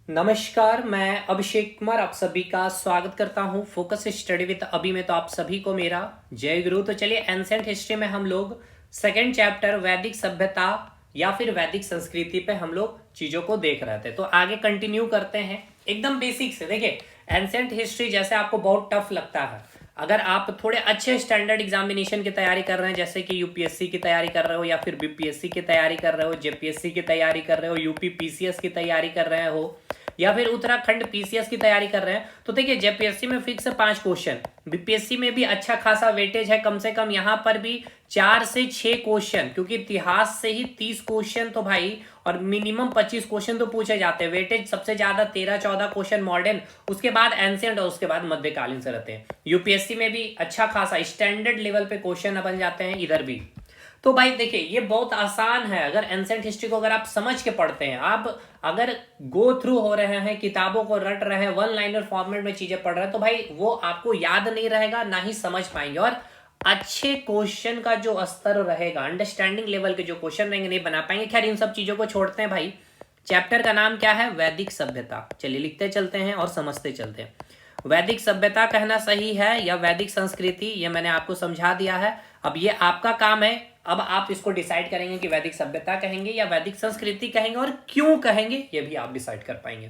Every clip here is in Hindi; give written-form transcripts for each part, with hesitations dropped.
नमस्कार, मैं अभिषेक कुमार आप सभी का स्वागत करता हूं फोकस स्टडी विद अभी में। तो आप सभी को मेरा जय गुरु। तो चलिए, एंसेंट हिस्ट्री में हम लोग सेकंड चैप्टर वैदिक सभ्यता या फिर वैदिक संस्कृति पे हम लोग चीजों को देख रहे थे। तो आगे कंटिन्यू करते हैं एकदम बेसिक से। देखिए, एंसेंट हिस्ट्री जैसे आपको बहुत टफ लगता है, अगर आप थोड़े अच्छे स्टैंडर्ड एग्जामिनेशन की तैयारी कर रहे हैं, जैसे कि यूपीएससी की तैयारी कर रहे हो या फिर बीपीएससी की तैयारी कर रहे हो, जेपीएससी की तैयारी कर रहे हो, यूपी पीसीएस की तैयारी कर रहे हो या फिर उत्तराखंड पीसीएस की तैयारी कर रहे हैं, तो देखिए जेपीएससी में फिक्स है 5 क्वेश्चन, बीपीएससी में भी अच्छा खासा वेटेज है, कम से कम यहाँ पर भी 4 से 6 क्वेश्चन, क्योंकि इतिहास से ही 30 क्वेश्चन तो भाई, और मिनिमम 25 क्वेश्चन तो पूछे जाते हैं। वेटेज सबसे ज्यादा 13-14 क्वेश्चन मॉडर्न, उसके बाद एंशिएंट और उसके बाद मध्यकालीन से रहते हैं। यूपीएससी में भी अच्छा खासा स्टैंडर्ड लेवल पे क्वेश्चन बन जाते हैं इधर भी। तो भाई देखिए, ये बहुत आसान है अगर एंसेंट हिस्ट्री को अगर आप समझ के पढ़ते हैं। आप अगर गो थ्रू हो रहे हैं, किताबों को रट रहे हैं, वन लाइनर फॉर्मेट में चीजें पढ़ रहे हैं, तो भाई वो आपको याद नहीं रहेगा, ना ही समझ पाएंगे। और अच्छे क्वेश्चन का जो स्तर रहेगा, अंडरस्टैंडिंग लेवल के जो क्वेश्चन रहेंगे, नहीं बना पाएंगे। खैर, इन सब चीजों को छोड़ते हैं भाई। चैप्टर का नाम क्या है? वैदिक सभ्यता। चलिए लिखते चलते हैं और समझते चलते हैं। वैदिक सभ्यता कहना सही है या वैदिक संस्कृति, ये मैंने आपको समझा दिया है। अब ये आपका काम है, अब आप इसको डिसाइड करेंगे कि वैदिक सभ्यता कहेंगे या वैदिक संस्कृति कहेंगे, और क्यों कहेंगे ये भी आप डिसाइड कर पाएंगे।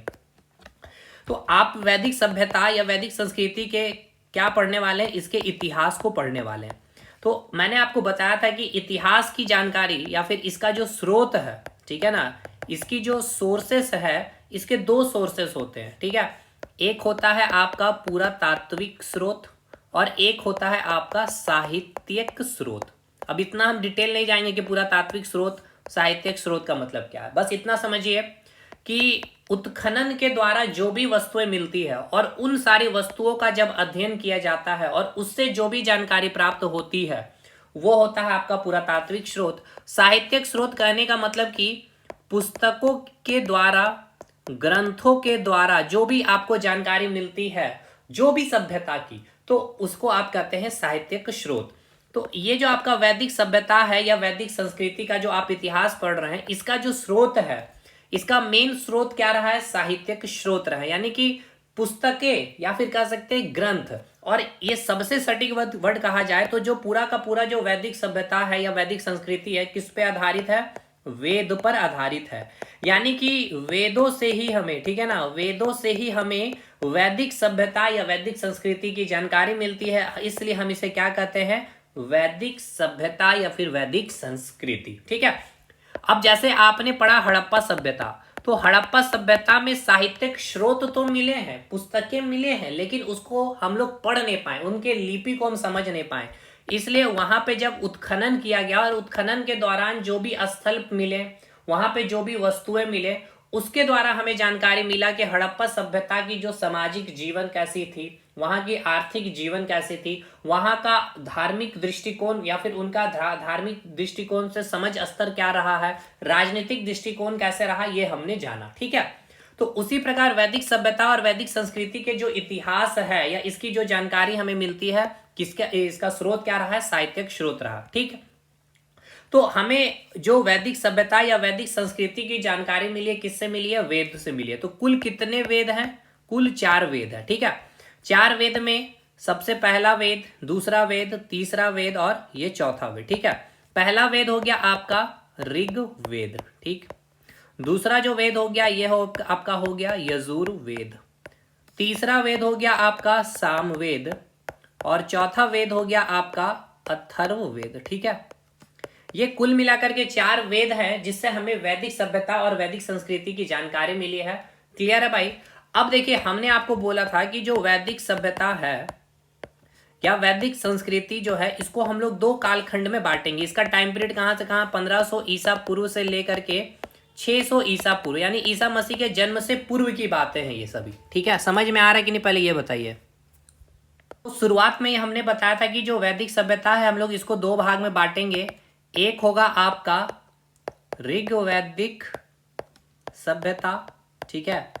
तो आप वैदिक सभ्यता या वैदिक संस्कृति के क्या पढ़ने वाले हैं? इसके इतिहास को पढ़ने वाले हैं। तो मैंने आपको बताया था कि इतिहास की जानकारी या फिर इसका जो स्रोत है, ठीक है ना, इसकी जो सोर्सेस है, इसके 2 सोर्सेस होते हैं, ठीक है। एक होता है आपका पूरा तात्विक स्रोत और एक होता है आपका साहित्यिक स्रोत। अब इतना हम डिटेल नहीं जाएंगे कि पूरा तात्विक स्रोत साहित्यिक स्रोत का मतलब क्या है। बस इतना समझिए कि उत्खनन के द्वारा जो भी वस्तुएं मिलती है और उन सारी वस्तुओं का जब अध्ययन किया जाता है और उससे जो भी जानकारी प्राप्त होती है, वो होता है आपका पुरातात्विक स्रोत। साहित्यिक स्रोत कहने का मतलब कि पुस्तकों के द्वारा, ग्रंथों के द्वारा जो भी आपको जानकारी मिलती है, जो भी सभ्यता की, तो उसको आप कहते हैं साहित्यिक स्रोत। तो ये जो आपका वैदिक सभ्यता है या वैदिक संस्कृति का जो आप इतिहास पढ़ रहे हैं, इसका जो स्रोत है, इसका मेन स्रोत क्या रहा है? साहित्यिक स्रोत रहा है, यानी कि पुस्तकें या फिर कह सकते हैं ग्रंथ। और ये सबसे सटीक वर्ड कहा जाए तो जो पूरा का पूरा जो वैदिक सभ्यता है या वैदिक संस्कृति है, किस पे आधारित है? वेद पर आधारित है। यानी कि वेदों से ही हमें, ठीक है ना, वेदों से ही हमें वैदिक सभ्यता या वैदिक संस्कृति की जानकारी मिलती है, इसलिए हम इसे क्या कहते हैं? वैदिक सभ्यता या फिर वैदिक संस्कृति, ठीक है। अब जैसे आपने पढ़ा हड़प्पा सभ्यता, तो हड़प्पा सभ्यता में साहित्यिक स्रोत तो मिले हैं, पुस्तकें मिले हैं, लेकिन उसको हम लोग पढ़ नहीं पाए, उनके लिपि को हम समझ नहीं पाए। इसलिए वहां पे जब उत्खनन किया गया और उत्खनन के दौरान जो भी स्थल मिले, वहां पे जो भी वस्तुएं मिले, उसके द्वारा हमें जानकारी मिला कि हड़प्पा सभ्यता की जो सामाजिक जीवन कैसी थी, वहां की आर्थिक जीवन कैसी थी, वहां का धार्मिक दृष्टिकोण या फिर उनका धार्मिक दृष्टिकोण से समझ स्तर क्या रहा है, राजनीतिक दृष्टिकोण कैसे रहा, ये हमने जाना, ठीक है। तो उसी प्रकार वैदिक सभ्यता और वैदिक संस्कृति के जो इतिहास है या इसकी जो जानकारी हमें मिलती है, किसका, इसका स्रोत क्या रहा है? साहित्यिक स्रोत रहा, ठीक है। तो हमें जो वैदिक सभ्यता या वैदिक संस्कृति की जानकारी मिली है, किससे मिली है? वेद से मिली है। तो कुल कितने वेद हैं? कुल 4 वेद है, ठीक है। 4 वेद में सबसे पहला वेद, दूसरा वेद, तीसरा वेद और ये चौथा वेद, ठीक है। पहला वेद हो गया आपका ऋग वेद, ठीक। दूसरा जो वेद हो गया ये आपका हो गया यजुर वेद। तीसरा वेद हो गया आपका साम वेद और चौथा वेद हो गया आपका अथर्व वेद, ठीक है। ये कुल मिलाकर के 4 वेद हैं जिससे हमें वैदिक सभ्यता और वैदिक संस्कृति की जानकारी मिली है। क्लियर है भाई? अब देखिए, हमने आपको बोला था कि जो वैदिक सभ्यता है या वैदिक संस्कृति जो है, इसको हम लोग 2 कालखंड में बांटेंगे। इसका टाइम पीरियड कहां से कहां? 1500 ईसा पूर्व से लेकर के 600 ईसा पूर्व, यानी ईसा मसीह के जन्म से पूर्व की बातें हैं ये सभी, ठीक है। समझ में आ रहा है कि नहीं, पहले ये बताइए। तो शुरुआत में हमने बताया था कि जो वैदिक सभ्यता है, हम लोग इसको 2 भाग में बांटेंगे। एक होगा आपका ऋग वैदिक सभ्यता, ठीक है,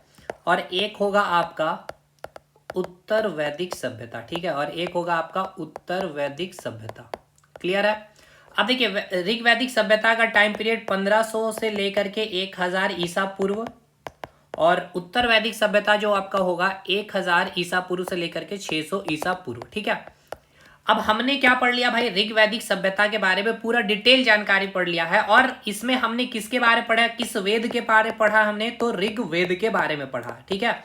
और एक होगा आपका उत्तर वैदिक सभ्यता, ठीक है, और एक होगा आपका उत्तर वैदिक सभ्यता। क्लियर है? अब देखिए, ऋग वैदिक सभ्यता का टाइम पीरियड 1500 से लेकर के 1000 ईसा पूर्व, और उत्तर वैदिक सभ्यता जो आपका होगा 1000 ईसा पूर्व से लेकर के 600 ईसा पूर्व। ठीक है, अब हमने क्या पढ़ लिया भाई, ऋग वैदिक सभ्यता के बारे में पूरा डिटेल जानकारी पढ़ लिया है। और इसमें हमने किसके बारे में पढ़ा, किस वेद के बारे में पढ़ा हमने, तो ऋग वेद के बारे में पढ़ा। ठीक है,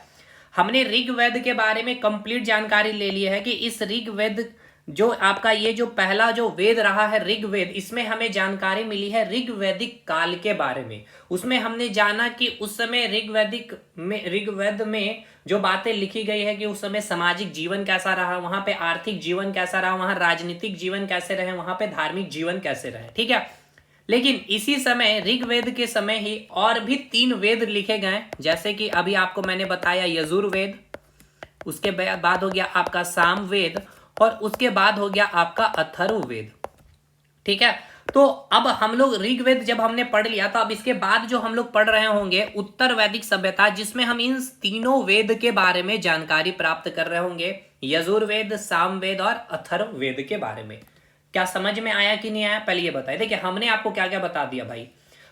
हमने ऋग वेद के बारे में कंप्लीट जानकारी ले ली है कि इस ऋग वेद जो आपका ये जो पहला जो वेद रहा है ऋग वेद, इसमें हमें जानकारी मिली है ऋग वैदिक काल के बारे में। उसमें हमने जाना कि उस समय ऋग वेद में जो बातें लिखी गई है कि उस समय सामाजिक जीवन कैसा रहा, वहां पे आर्थिक जीवन कैसा रहा, वहां राजनीतिक जीवन कैसे रहे, वहां पे धार्मिक जीवन कैसे रहे। ठीक है, लेकिन इसी समय ऋग्वेद के समय ही और भी 3 वेद लिखे गए, जैसे कि अभी आपको मैंने बताया यजुर्वेद, उसके बाद हो गया आपका सामवेद, और उसके बाद हो गया आपका अथर्ववेद। ठीक है, तो अब हम लोग ऋग्वेद जब हमने पढ़ लिया, तो अब इसके बाद जो हम लोग पढ़ रहे होंगे उत्तर वैदिक सभ्यता, जिसमें हम इन तीनों वेद के बारे में जानकारी प्राप्त कर रहे होंगे, यजुर्वेद, सामवेद और अथर्ववेद के बारे में। क्या समझ में आया कि नहीं आया, पहले ये बताइए। देखिए हमने आपको क्या क्या बता दिया भाई,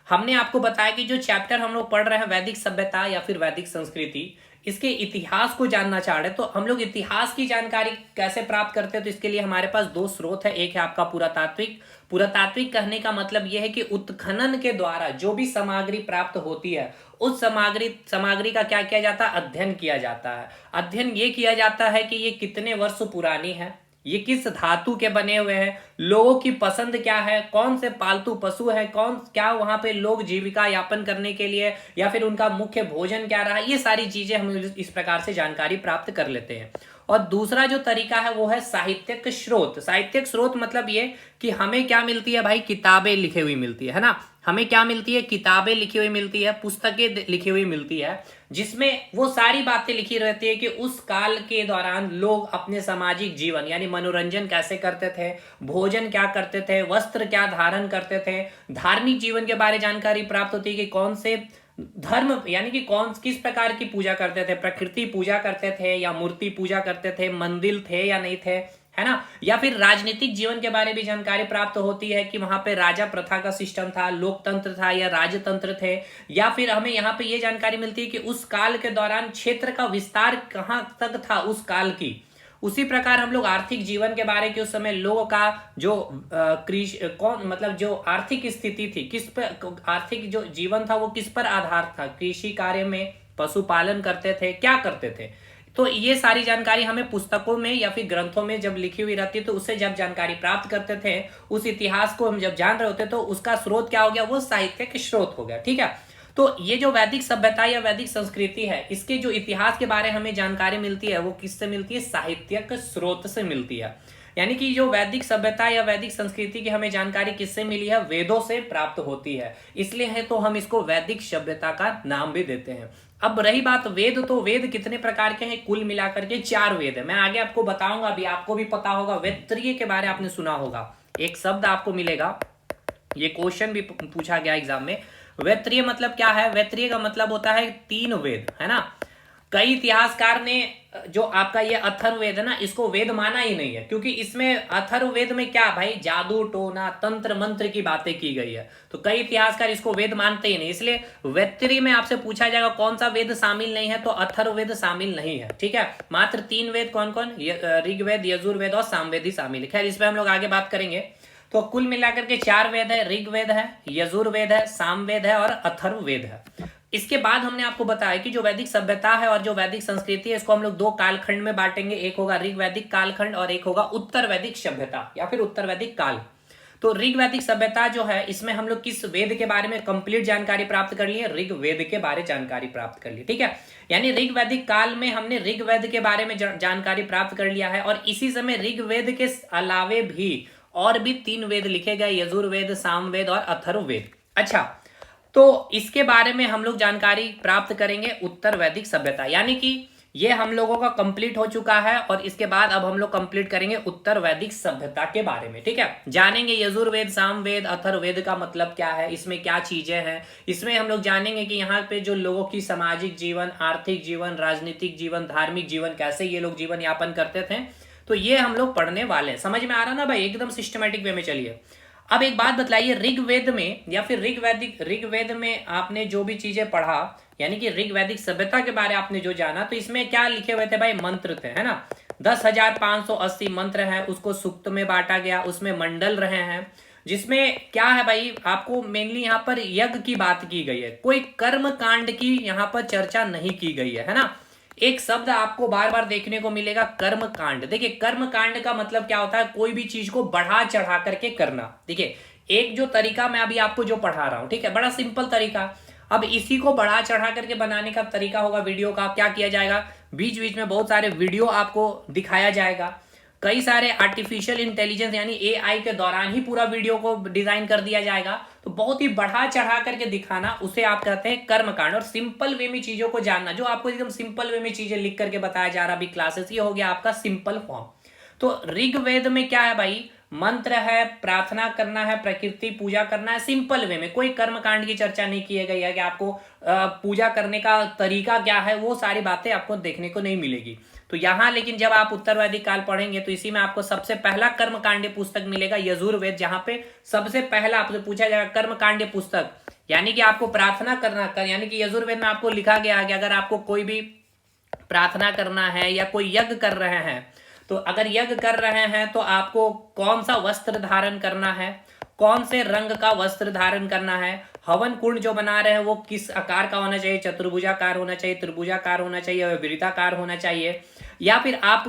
हमने आपको बताया कि जो चैप्टर हम लोग पढ़ रहे हैं वैदिक सभ्यता या फिर वैदिक संस्कृति, इसके इतिहास को जानना चाह रहे हैं, तो हम लोग इतिहास की जानकारी कैसे प्राप्त करते हैं, तो इसके लिए हमारे पास 2 स्रोत है। एक है आपका पुरातात्विक। पुरातात्विक कहने का मतलब यह है कि उत्खनन के द्वारा जो भी सामग्री प्राप्त होती है, उस सामग्री का क्या किया जाता है, अध्ययन किया जाता है। अध्ययन ये किया जाता है कि ये कितने वर्ष पुरानी है, ये किस धातु के बने हुए हैं, लोगों की पसंद क्या है, कौन से पालतू पशु है, कौन क्या वहां पे लोग जीविका यापन करने के लिए, या फिर उनका मुख्य भोजन क्या रहा, ये सारी चीजें हम इस प्रकार से जानकारी प्राप्त कर लेते हैं। और दूसरा जो तरीका है वो है साहित्यिक स्रोत। साहित्यिक स्रोत मतलब ये कि हमें क्या मिलती है भाई, किताबें लिखी हुई मिलती है ना, हमें क्या मिलती है, किताबें लिखी हुई मिलती है, पुस्तकें लिखी हुई मिलती है, जिसमें वो सारी बातें लिखी रहती है कि उस काल के दौरान लोग अपने सामाजिक जीवन यानी मनोरंजन कैसे करते थे, भोजन क्या करते थे, वस्त्र क्या धारण करते थे, धार्मिक जीवन के बारे जानकारी प्राप्त होती है कि कौन से धर्म यानी कि कौन किस प्रकार की पूजा करते थे, प्रकृति पूजा करते थे या मूर्ति पूजा करते थे, मंदिर थे या नहीं थे, है ना। या फिर राजनीतिक जीवन के बारे में भी जानकारी प्राप्त होती है कि वहां पे राजा प्रथा का सिस्टम था, लोकतंत्र था या राजतंत्र थे। या फिर हमें यहाँ पे ये जानकारी मिलती है कि उस काल के दौरान क्षेत्र का विस्तार कहाँ तक था उस काल की। उसी प्रकार हम लोग आर्थिक जीवन के बारे में उस समय लोगों का जो मतलब जो आर्थिक स्थिति थी, किस पर आर्थिक जो जीवन था वो किस पर आधार था, कृषि कार्य में, पशुपालन करते थे, क्या करते थे। तो ये सारी जानकारी हमें पुस्तकों में या फिर ग्रंथों में जब लिखी हुई रहती है, तो उससे जब जानकारी प्राप्त करते थे, उस इतिहास को हम जब जान रहे होते, तो उसका स्रोत क्या हो गया, वो साहित्यिक स्रोत हो गया। ठीक है, तो ये जो वैदिक सभ्यता या वैदिक संस्कृति है, इसके जो इतिहास के बारे में हमें जानकारी मिलती है, वो किससे मिलती है, साहित्यिक स्रोत से मिलती है। यानी कि जो वैदिक सभ्यता या वैदिक संस्कृति की हमें जानकारी किससे मिली है, वेदों से प्राप्त होती है। इसलिए है तो हम इसको वैदिक सभ्यता का नाम भी देते हैं। अब रही बात वेद, तो वेद कितने प्रकार के हैं, कुल मिलाकर के 4 वेद है। मैं आगे आपको बताऊंगा, अभी आपको भी पता होगा, वेत्रिय के बारे में आपने सुना होगा, एक शब्द आपको मिलेगा, ये क्वेश्चन भी पूछा गया एग्जाम में। वेत्रिय मतलब क्या है, वेत्रिय का मतलब होता है 3 वेद, है ना। कई इतिहासकार ने जो आपका ये अथर्ववेद है ना, इसको वेद माना ही नहीं है, क्योंकि इसमें अथर्ववेद में क्या भाई, जादू टोना तंत्र मंत्र की बातें की गई है, तो कई इतिहासकार इसको वेद मानते ही नहीं। इसलिए वेत्रिय में आपसे पूछा जाएगा कौन सा वेद शामिल नहीं है, तो अथर्ववेद शामिल नहीं है। ठीक है, मात्र 3 वेद कौन कौन, ऋग्वेद, यजुर्वेद और सामवेद ही शामिल है। खैर इस पर हम लोग आगे बात करेंगे। तो कुल मिलाकर के 4 वेद है, ऋग्वेद है, यजुर्वेद है, सामवेद है और अथर्ववेद है। इसके बाद हमने आपको बताया कि जो वैदिक सभ्यता है और जो वैदिक संस्कृति है, इसको हम लोग 2 कालखंड में बांटेंगे, एक होगा ऋग वैदिक कालखंड और एक होगा उत्तर वैदिक सभ्यता या फिर उत्तर वैदिक काल। तो ऋग वैदिक सभ्यता जो है, इसमें हम लोग किस वेद के बारे में कंप्लीट जानकारी प्राप्त कर ली है, ऋग वेद के बारे जानकारी प्राप्त कर ली। ठीक है, यानी ऋग वैदिक काल में हमने ऋग वेद के बारे में जानकारी प्राप्त कर लिया है। और इसी समय ऋग वेद के अलावे भी और भी 3 वेद लिखे गए, यजुर्वेद, सामवेद और अथर्ववेद। अच्छा, तो इसके बारे में हम लोग जानकारी प्राप्त करेंगे उत्तर वैदिक सभ्यता, यानी कि ये हम लोगों का कंप्लीट हो चुका है। और इसके बाद अब हम लोग कंप्लीट करेंगे उत्तर वैदिक सभ्यता के बारे में। ठीक है, जानेंगे यजुर्वेद, सामवेद, अथर्ववेद का मतलब क्या है, इसमें क्या चीजें हैं। इसमें हम लोग जानेंगे कि यहाँ पे जो लोगों की सामाजिक जीवन, आर्थिक जीवन, राजनीतिक जीवन, धार्मिक जीवन, कैसे ये लोग जीवन यापन करते थे, तो ये हम लोग पढ़ने वाले हैं। समझ में आ रहा ना भाई, एकदम सिस्टमेटिक वे में चलिए। अब एक बात बतलाइए, ऋग्वेद में या फिर ऋग्वेद में आपने जो भी चीजें पढ़ा, यानी कि ऋग्वैदिक सभ्यता के बारे में आपने जो जाना, तो इसमें क्या लिखे हुए थे भाई? मंत्र थे, है ना। 10,580 मंत्र है, उसको सूक्त में बांटा गया, उसमें मंडल रहे हैं, जिसमें क्या है भाई, आपको मेनली यहाँ पर यज्ञ की बात की गई है, कोई कर्म कांड की यहाँ पर चर्चा नहीं की गई है ना। एक शब्द आपको बार बार देखने को मिलेगा, कर्म कांड। देखिए कर्म कांड का मतलब क्या होता है? कोई भी चीज को बढ़ा चढ़ा करके करना। देखिए एक जो तरीका मैं अभी आपको जो पढ़ा रहा हूं, ठीक है, बड़ा सिंपल तरीका, अब इसी को बढ़ा चढ़ा करके बनाने का तरीका होगा वीडियो का। क्या किया जाएगा? बीच बीच में बहुत सारे वीडियो आपको दिखाया जाएगा, कई सारे आर्टिफिशियल इंटेलिजेंस यानी एआई के दौरान ही पूरा वीडियो को डिजाइन कर दिया जाएगा। तो बहुत ही बढ़ा चढ़ा करके दिखाना, उसे आप कहते हैं कर्मकांड। और सिंपल वे में चीजों को जानना, जो आपको एकदम सिंपल वे में चीजें लिख करके बताया जा रहा अभी क्लासेस, ये हो गया आपका सिंपल फॉर्म। तो ऋग्वेद में क्या है भाई? मंत्र है, प्रार्थना करना है, प्रकृति पूजा करना है, सिंपल वे में। कोई कर्मकांड की चर्चा नहीं की गई है कि आपको पूजा करने का तरीका क्या है, वो सारी बातें आपको देखने को नहीं मिलेगी। तो यहाँ लेकिन जब आप उत्तर वैदिक काल पढ़ेंगे तो इसी में आपको सबसे पहला कर्मकांड पुस्तक मिलेगा, यजुर्वेद, जहां पे सबसे पहला आपसे पूछा जाएगा कर्मकांड पुस्तक, यानी कि आपको प्रार्थना करना कर, यानी कि यजुर्वेद में आपको लिखा गया है कि अगर आपको कोई भी प्रार्थना करना है या कोई यज्ञ कर रहे हैं, तो अगर यज्ञ कर रहे हैं तो आपको कौन सा वस्त्र धारण करना है, कौन से रंग का वस्त्र धारण करना है, हवन कुंड जो बना रहे हैं वो किस आकार का होना चाहिए, चतुर्भुजाकार होना चाहिए, त्रिभुजाकार होना चाहिए, वृत्ताकार होना चाहिए, या फिर आप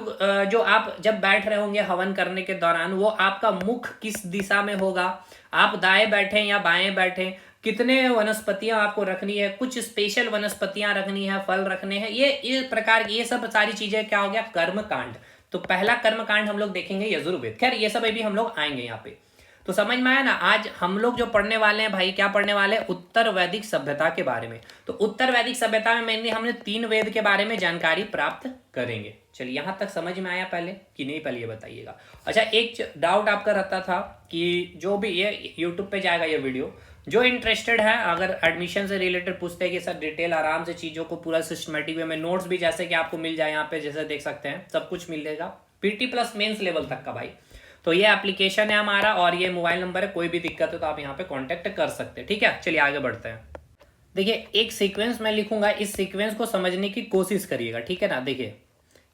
जो आप जब बैठ रहे होंगे हवन करने के दौरान, वो आपका मुख किस दिशा में होगा, आप दाएं बैठे या बाएं बैठे, कितने वनस्पतियां आपको रखनी है, कुछ स्पेशल वनस्पतियां रखनी है, फल रखने हैं, ये प्रकार की ये सब सारी चीजें क्या हो गया? कर्म कांड। तो पहला कर्म कांड हम लोग देखेंगे यजुर्वेद। खैर ये सब अभी हम लोग आएंगे यहाँ पे। तो समझ में आया ना? आज हम लोग जो पढ़ने वाले हैं भाई, क्या पढ़ने वाले हैं? उत्तर वैदिक सभ्यता के बारे में। तो उत्तर वैदिक सभ्यता में मेनली हमने 3 वेद के बारे में जानकारी प्राप्त करेंगे। चलिए यहाँ तक समझ में आया पहले कि नहीं, पहले ये बताइएगा। अच्छा, एक डाउट आपका रहता था कि जो भी ये यूट्यूब पे जाएगा ये वीडियो, जो इंटरेस्टेड है, अगर एडमिशन से रिलेटेड पूछते हैं कि सर डिटेल आराम से चीज़ों को पूरा सिस्टमेटिक वे में, नोट्स भी जैसे कि आपको मिल जाए यहाँ पे, जैसे देख सकते हैं सब कुछ मिलेगा पीटी प्लस मेंस लेवल तक का भाई। तो ये एप्लीकेशन है हमारा और ये मोबाइल नंबर है, कोई भी दिक्कत हो तो आप यहाँ पे कांटेक्ट कर सकते हैं, ठीक है। चलिए आगे बढ़ते हैं। देखिए एक सीक्वेंस मैं लिखूंगा, इस सीक्वेंस को समझने की कोशिश करिएगा, ठीक है ना। देखिए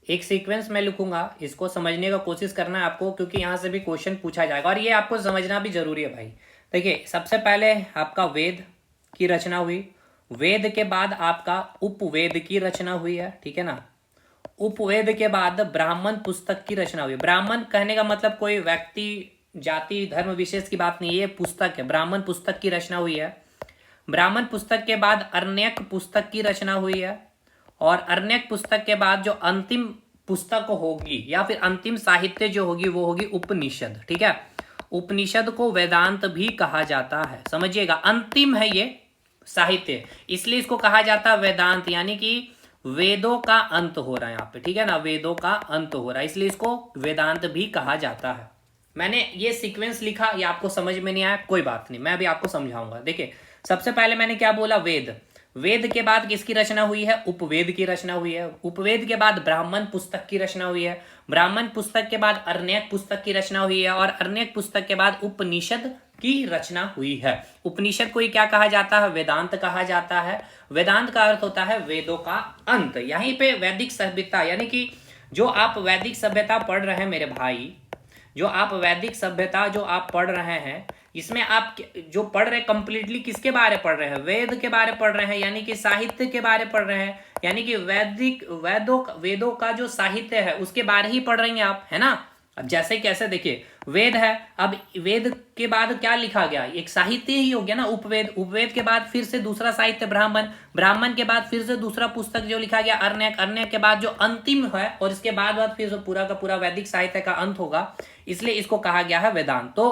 एक सीक्वेंस मैं लिखूंगा, इसको समझने का कोशिश करना है आपको, क्योंकि यहाँ से भी क्वेश्चन पूछा जाएगा और ये आपको समझना भी जरूरी है भाई। देखिए सबसे पहले आपका वेद की रचना हुई, वेद के बाद आपका उपवेद की रचना हुई है, ठीक है ना। उपवेद के बाद ब्राह्मण पुस्तक की रचना हुई। ब्राह्मण कहने का मतलब कोई व्यक्ति, जाति, धर्म विशेष की बात नहीं है, पुस्तक है, ब्राह्मण पुस्तक की रचना हुई है। ब्राह्मण पुस्तक के बाद अरण्यक पुस्तक की रचना हुई है, और अरण्यक पुस्तक के बाद जो अंतिम पुस्तक होगी या फिर अंतिम साहित्य जो होगी वो होगी उपनिषद, ठीक है। उपनिषद को वेदांत भी कहा जाता है, समझिएगा, अंतिम है ये साहित्य, इसलिए इसको कहा जाता है वेदांत, यानी कि वेदों का अंत हो रहा है यहाँ पे, ठीक है ना, वेदों का अंत हो रहा है, इसलिए इसको वेदांत भी कहा जाता है। मैंने ये सीक्वेंस लिखा, ये आपको समझ में नहीं आया कोई बात नहीं, मैं अभी आपको समझाऊंगा। देखिए सबसे पहले मैंने क्या बोला? वेद। वेद के बाद किसकी रचना हुई है? उपवेद की रचना हुई है। उपवेद के बाद ब्राह्मण पुस्तक की रचना हुई है। ब्राह्मण पुस्तक के बाद अरण्यक पुस्तक की रचना हुई है, और अरण्यक पुस्तक के बाद उपनिषद की रचना हुई है। उपनिषद को ही क्या कहा जाता है? वेदांत कहा जाता है। वेदांत का अर्थ होता है वेदों का अंत। यहीं पे वैदिक सभ्यता, यानी कि जो आप वैदिक सभ्यता पढ़ रहे हैं मेरे भाई, जो आप वैदिक सभ्यता जो आप पढ़ रहे हैं, इसमें आप जो पढ़ रहे कंप्लीटली किसके बारे पढ़ रहे हैं? वेद के बारे पढ़ रहे हैं, यानी कि साहित्य के बारे पढ़ रहे हैं, यानी कि वेदों का जो साहित्य है उसके बारे ही पढ़ रहे हैं आप, है ना। अब जैसे कैसे, देखिए वेद है, अब वेद के बाद क्या लिखा गया? एक साहित्य ही हो गया ना, उपवेद। उपवेद के बाद फिर से दूसरा साहित्य ब्राह्मण, ब्राह्मण के बाद फिर से दूसरा पुस्तक जो लिखा गया अरण्यक, अरण्यक के बाद जो अंतिम है, और इसके बाद फिर जो पूरा का पूरा वैदिक साहित्य का अंत होगा, इसलिए इसको कहा गया है वेदांत। तो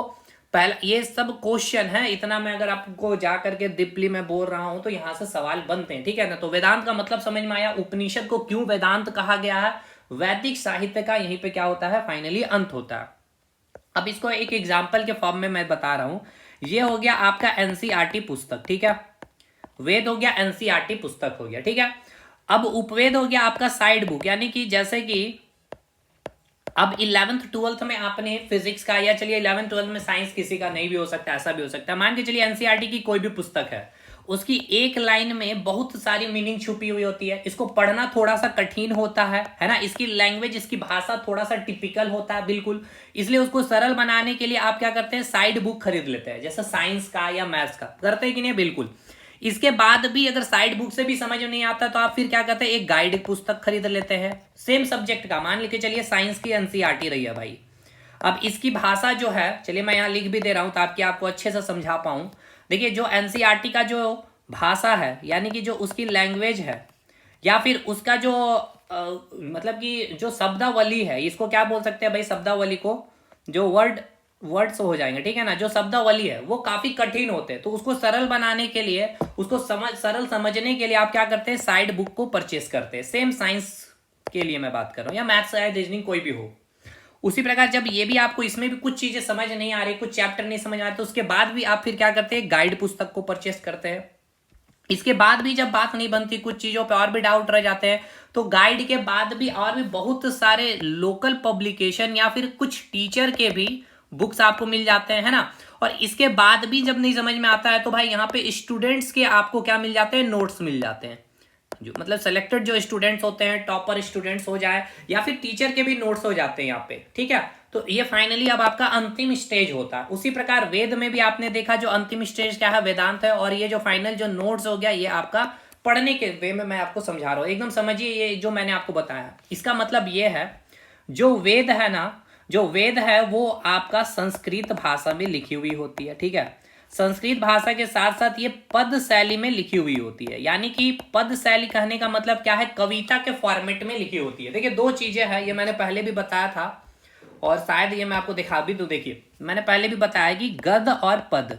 पहला ये सब क्वेश्चन है, इतना मैं अगर आपको जा करके डीपली में बोल रहा हूं तो यहां से सवाल बनते हैं, ठीक है ना। तो वेदांत का मतलब समझ में आया। उपनिषद को क्यों वेदांत कहा गया है? वैदिक साहित्य का यहीं पे क्या होता है? फाइनली अंत होता है। अब इसको एक एग्जाम्पल के फॉर्म में मैं बता रहा हूं। ये हो गया आपका एनसीईआरटी पुस्तक, ठीक है। वेद हो गया, एनसीईआरटी पुस्तक हो गया, ठीक है। अब उपवेद हो गया आपका साइड बुक, यानी कि जैसे कि अब 11th 12th में आपने फिजिक्स का, या चलिए 11th 12th में साइंस किसी का नहीं भी हो सकता, ऐसा भी हो सकता है, मान के चलिए एनसीईआरटी की कोई भी पुस्तक है, उसकी एक लाइन में बहुत सारी मीनिंग छुपी हुई होती है, इसको पढ़ना थोड़ा सा कठिन होता है ना, इसकी लैंग्वेज, इसकी भाषा थोड़ा सा टिपिकल होता है बिल्कुल, इसलिए उसको सरल बनाने के लिए आप क्या करते हैं, साइड बुक खरीद लेते हैं, जैसे साइंस का या मैथ्स का, करते हैं कि नहीं, बिल्कुल। इसके बाद भी अगर साइड बुक से भी समझ नहीं आता तो आप फिर क्या करते हैं, एक गाइड पुस्तक खरीद लेते हैं सेम सब्जेक्ट का, मान लेके चलिए साइंस की एनसीईआरटी रही है भाई। अब इसकी भाषा जो है, चलिए मैं यहाँ लिख भी दे रहा हूं ताकि आपको अच्छे से समझा पाऊं। देखिए जो एनसीईआरटी का जो भाषा है, यानी कि जो उसकी लैंग्वेज है, या फिर उसका जो मतलब कि जो शब्दावली है, इसको क्या बोल सकते हैं भाई, शब्दावली को, जो वर्ड्स हो जाएंगे, ठीक है ना, जो शब्दावली है वो काफी कठिन होते हैं, तो उसको सरल बनाने के लिए, उसको सरल समझने के लिए आप क्या करते हैं, साइड बुक को परचेस करते हैं। सेम साइंस के लिए मैं बात कर रहा हूँ, या मैथ्स या रीजनिंग कोई भी हो। उसी प्रकार जब ये भी आपको इसमें भी कुछ चीजें समझ नहीं आ रही, कुछ चैप्टर नहीं समझ आ रहे, तो उसके बाद भी आप फिर क्या करते हैं, गाइड पुस्तक को परचेस करते हैं। इसके बाद भी जब बात नहीं बनती, कुछ चीजों पे और भी डाउट रह जाते हैं, तो गाइड के बाद भी और भी बहुत सारे लोकल पब्लिकेशन या फिर कुछ टीचर के भी बुक्स आपको मिल जाते हैं, है ना। और इसके बाद भी जब नहीं समझ में आता है तो भाई यहाँ पे स्टूडेंट्स के आपको क्या मिल जाते हैं, नोट्स मिल जाते हैं, जो मतलब सेलेक्टेड जो स्टूडेंट्स होते हैं, टॉपर स्टूडेंट्स हो जाए, या फिर टीचर के भी नोट्स हो जाते हैं यहाँ पे, ठीक है। तो ये फाइनली अब आपका अंतिम स्टेज होता है। उसी प्रकार वेद में भी आपने देखा जो अंतिम स्टेज क्या है, वेदांत है, और ये जो फाइनल जो नोट्स हो गया, ये आपका पढ़ने के वे में मैं आपको समझा रहा हूँ, एकदम समझिए। ये जो मैंने आपको बताया, इसका मतलब ये है, जो वेद है ना, जो वेद है वो आपका संस्कृत भाषा में लिखी हुई होती है, ठीक है। संस्कृत भाषा के साथ साथ ये पद शैली में लिखी हुई होती है, यानी कि पद शैली कहने का मतलब क्या है, कविता के फॉर्मेट में लिखी होती है। देखिए दो चीजें हैं, ये मैंने पहले भी बताया था, और शायद ये मैं आपको दिखा भी दूं। देखिए मैंने पहले भी बताया कि गद्य और पद,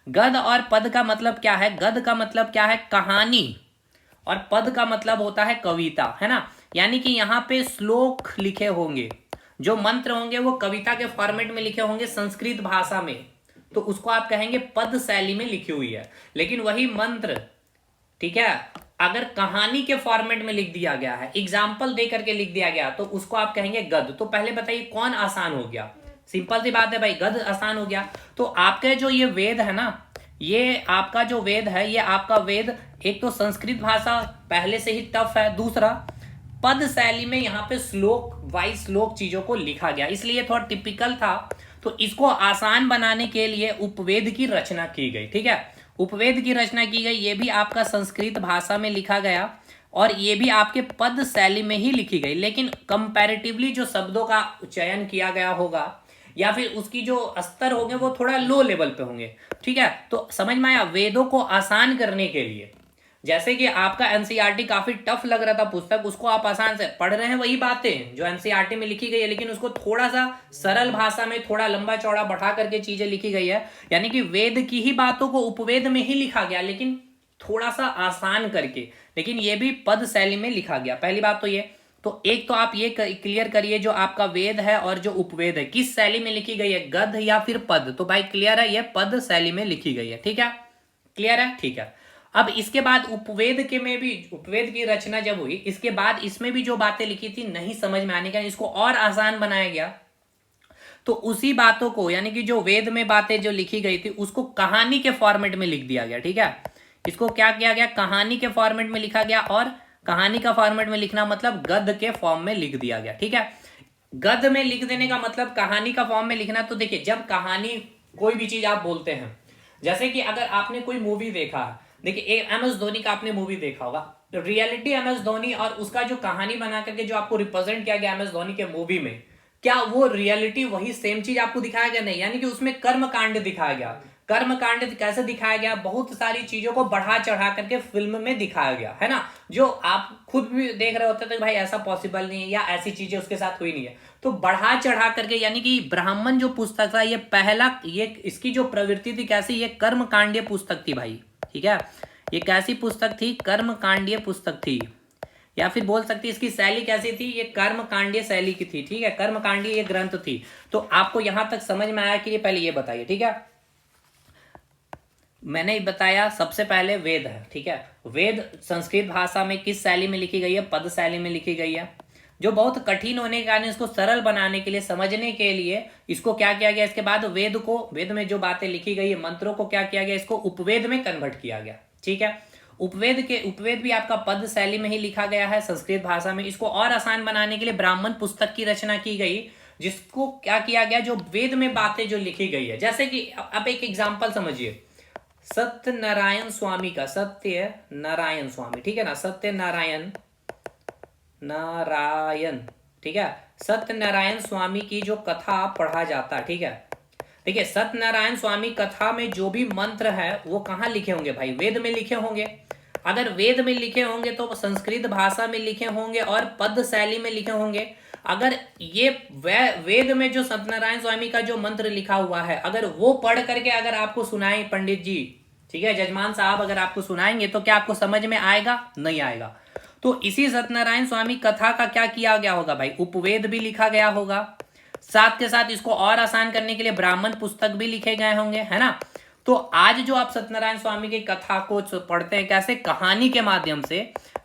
गद्य और पद का मतलब क्या है, गद्य का मतलब क्या है, कहानी, और पद का मतलब होता है कविता, है ना। यानी कि यहाँ पे श्लोक लिखे होंगे, जो मंत्र होंगे वो कविता के फॉर्मेट में लिखे होंगे संस्कृत भाषा में, तो उसको आप कहेंगे पद शैली में लिखी हुई है। लेकिन वही मंत्र, ठीक है, अगर कहानी के फॉर्मेट में लिख दिया गया है, एग्जाम्पल दे करके लिख दिया गया, तो उसको आप कहेंगे गद्य। तो पहले बताइए कौन आसान हो गया, सिंपल सी बात है भाई, गद्य आसान हो गया। तो आपके जो ये वेद है ना, ये आपका जो वेद है, ये आपका वेद एक तो संस्कृत भाषा पहले से ही टफ है, दूसरा पद शैली में यहाँ पे श्लोक वाइज श्लोक चीजों को लिखा गया, इसलिए थोड़ा टिपिकल था। तो इसको आसान बनाने के लिए उपवेद की रचना की गई, ठीक है, उपवेद की रचना की गई। ये भी आपका संस्कृत भाषा में लिखा गया, और ये भी आपके पद शैली में ही लिखी गई, लेकिन कंपैरेटिवली जो शब्दों का चयन किया गया होगा, या फिर उसकी जो स्तर होंगे वो थोड़ा लो लेवल पे होंगे, ठीक है। तो समझ में आया, वेदों को आसान करने के लिए, जैसे कि आपका एनसीईआरटी काफी टफ लग रहा था पुस्तक, उसको आप आसान से पढ़ रहे हैं, वही बातें जो एनसीईआरटी में लिखी गई है, लेकिन उसको थोड़ा सा सरल भाषा में थोड़ा लंबा चौड़ा बढ़ा करके चीजें लिखी गई है। यानी कि वेद की ही बातों को उपवेद में ही लिखा गया, लेकिन थोड़ा सा आसान करके, लेकिन ये भी पद शैली में लिखा गया। पहली बात तो ये, तो एक तो आप ये क्लियर करिए, जो आपका वेद है और जो उपवेद है किस शैली में लिखी गई है, गद्य या फिर पद। तो भाई क्लियर है, ये पद शैली में लिखी गई है, ठीक है, क्लियर है, ठीक है। अब इसके बाद उपवेद के में भी, उपवेद की रचना जब हुई, इसके बाद इसमें भी जो बातें लिखी थी नहीं समझ में आने का, इसको और आसान बनाया गया। तो उसी बातों को, यानी कि जो वेद में बातें जो लिखी गई थी, उसको कहानी के फॉर्मेट में लिख दिया गया, ठीक है। इसको क्या किया गया, कहानी के फॉर्मेट में लिखा गया, और कहानी का फॉर्मेट में लिखना मतलब गद्य के फॉर्म में लिख दिया गया, ठीक है। गद्य में लिख देने का मतलब कहानी का फॉर्म में लिखना। तो देखिए जब कहानी, कोई भी चीज आप बोलते हैं, जैसे कि अगर आपने कोई मूवी देखा, देखिए एम एस धोनी का आपने मूवी देखा होगा, तो रियलिटी एम एस धोनी और उसका जो कहानी बना करके जो आपको रिप्रेजेंट किया गया एम एस धोनी के मूवी में, क्या वो रियलिटी वही सेम चीज आपको दिखाया गया? नहीं, यानी कि उसमें कर्म कांड दिखाया गया। कर्म कांड कैसे दिखाया गया, बहुत सारी चीजों को बढ़ा चढ़ा करके फिल्म में दिखाया गया, है ना, जो आप खुद भी देख रहे होते थे भाई ऐसा पॉसिबल नहीं है, या ऐसी चीजें उसके साथ हुई नहीं है। तो बढ़ा चढ़ा करके, यानी कि ब्राह्मण जो पुस्तक था, ये पहला, ये इसकी जो प्रवृत्ति थी कैसी, ये कर्म कांडीय पुस्तक थी भाई, ठीक है। ये कैसी पुस्तक थी, कर्म कांडीय पुस्तक थी, या फिर बोल सकते हैं इसकी शैली कैसी थी, ये कर्म कांडीय शैली की थी, ठीक है, कर्म कांडीय ये ग्रंथ थी। तो आपको यहां तक समझ में आया कि ये पहले ये बताइए, ठीक है। मैंने बताया सबसे पहले वेद है, ठीक है। वेद संस्कृत भाषा में किस शैली में लिखी गई है, पद शैली में लिखी गई है। जो बहुत कठिन होने के कारण इसको सरल बनाने के लिए, समझने के लिए इसको क्या किया गया, इसके बाद वेद में जो बातें लिखी गई है, मंत्रों को क्या किया गया, इसको उपवेद में कन्वर्ट किया गया। ठीक है, उपवेद भी आपका पद शैली में ही लिखा गया है संस्कृत भाषा में। इसको और आसान बनाने के लिए ब्राह्मण पुस्तक की रचना की गई, जिसको क्या किया गया, जो वेद में बातें जो लिखी गई है, जैसे कि अब एक एग्जांपल समझिए, सत्यनारायण स्वामी का, सत्यनारायण स्वामी, ठीक है ना, सत्यनारायण ठीक है, सत्यनारायण स्वामी की जो कथा पढ़ा जाता, ठीक है, देखिए सत्यनारायण स्वामी कथा में जो भी मंत्र है वो कहाँ लिखे होंगे भाई, वेद में लिखे होंगे। अगर वेद में लिखे होंगे तो संस्कृत भाषा में लिखे होंगे और पद शैली में लिखे होंगे। अगर ये वेद में जो सत्यनारायण स्वामी का जो मंत्र लिखा हुआ है, अगर वो पढ़ करके अगर आपको सुनाए पंडित जी, ठीक है, जजमान साहब अगर आपको सुनाएंगे तो क्या आपको समझ में आएगा? नहीं आएगा। तो इसी सत्यनारायण स्वामी कथा का क्या किया गया होगा भाई, उपवेद भी लिखा गया होगा, साथ के साथ इसको और आसान करने के लिए ब्राह्मण पुस्तक भी लिखे गए होंगे, है ना। तो आज जो आप सत्यनारायण स्वामी की कथा को पढ़ते हैं, कैसे, कहानी के माध्यम से,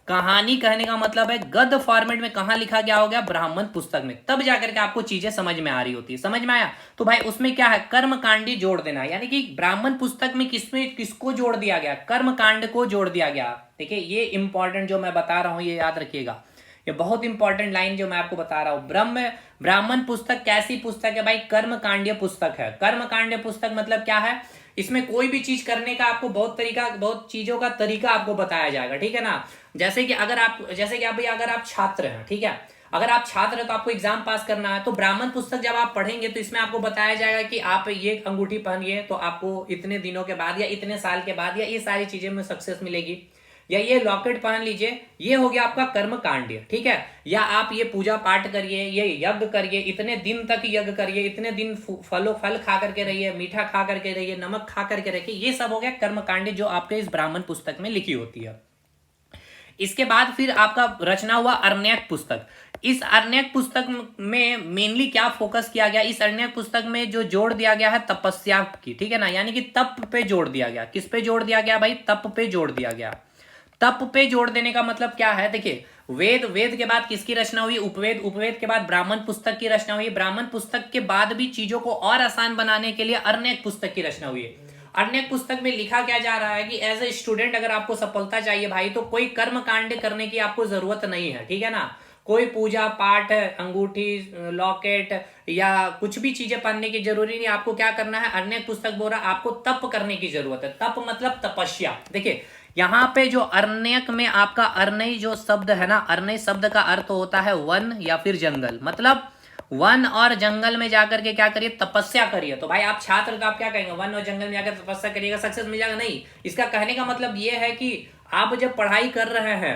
कहानी कहने का मतलब है गद्य फॉर्मेट में कहां लिखा गया होगा, ब्राह्मण पुस्तक में, तब जाकर के आपको चीजें समझ में आ रही होती है। समझ में आया? तो भाई उसमें क्या है, कर्मकांडी जोड़ देना, यानी कि ब्राह्मण पुस्तक में किसको जोड़ दिया गया, कर्मकांड को जोड़ दिया गया। देखिए ये इंपॉर्टेंट जो मैं बता रहा हूं ये याद रखिएगा, ये बहुत इंपॉर्टेंट लाइन जो मैं आपको बता रहा हूं। ब्राह्मण पुस्तक कैसी पुस्तक है भाई, कर्मकांडीय पुस्तक है। कर्मकांडीय पुस्तक मतलब क्या है, इसमें कोई भी चीज करने का आपको बहुत चीजों का तरीका आपको बताया जाएगा, ठीक है ना। जैसे कि अगर आप छात्र हैं, ठीक है, अगर आप छात्र हैं तो आपको एग्जाम पास करना है, तो ब्राह्मण पुस्तक जब आप पढ़ेंगे तो इसमें आपको बताया जाएगा कि आप ये अंगूठी पहनिए तो आपको इतने दिनों के बाद या इतने साल के बाद या ये सारी चीजें में सक्सेस मिलेगी, या ये लॉकेट पहन लीजिए, ये हो गया आपका कर्म कांड, ठीक है, या आप ये पूजा पाठ करिए, ये यज्ञ करिए, इतने दिन तक यज्ञ करिए, इतने दिन फल खा करके रहिए, मीठा खा करके रहिए, नमक खा करके रखिए, ये सब हो गया कर्म कांड जो आपके इस ब्राह्मण पुस्तक में लिखी होती है। इसके बाद फिर आपका रचना हुआ अरण्यक पुस्तक। इस अरण्यक पुस्तक में मेनली क्या फोकस किया गया, इस अरण्यक पुस्तक में जो जोड़ दिया गया है तपस्या की, ठीक है ना, यानी कि तप पे जोड़ दिया गया। किस पे जोड़ दिया गया भाई, तप पे जोड़ दिया गया। तप पे जोड़ देने का मतलब क्या है, देखिए वेद के बाद किसकी रचना हुई, उपवेद के बाद ब्राह्मण पुस्तक की रचना हुई, ब्राह्मण पुस्तक के बाद भी चीजों को और आसान बनाने के लिए अरण्यक पुस्तक की रचना हुई है। अरण्यक पुस्तक में लिखा क्या जा रहा है कि एज ए स्टूडेंट अगर आपको सफलता चाहिए भाई, तो कोई कर्म कांड करने की आपको जरूरत नहीं है, ठीक है ना, कोई पूजा पाठ, अंगूठी, लॉकेट या कुछ भी चीजें पढ़ने की जरूरी नहीं। आपको क्या करना है, अरण्यक पुस्तक बोल रहा, आपको तप करने की जरूरत है। तप मतलब तपस्या। देखिए यहाँ पे जो अरण्यक में आपका अरण्य जो शब्द है ना, अरण्य शब्द का अर्थ होता है वन या फिर जंगल, मतलब वन और जंगल में जाकर के क्या करिए, तपस्या करिए। तो भाई आप छात्र तो आप क्या कहेंगे, वन और जंगल में जाकर तपस्या करिएगा, सक्सेस मिल जाएगा? नहीं। इसका कहने का मतलब ये है कि आप जब पढ़ाई कर रहे हैं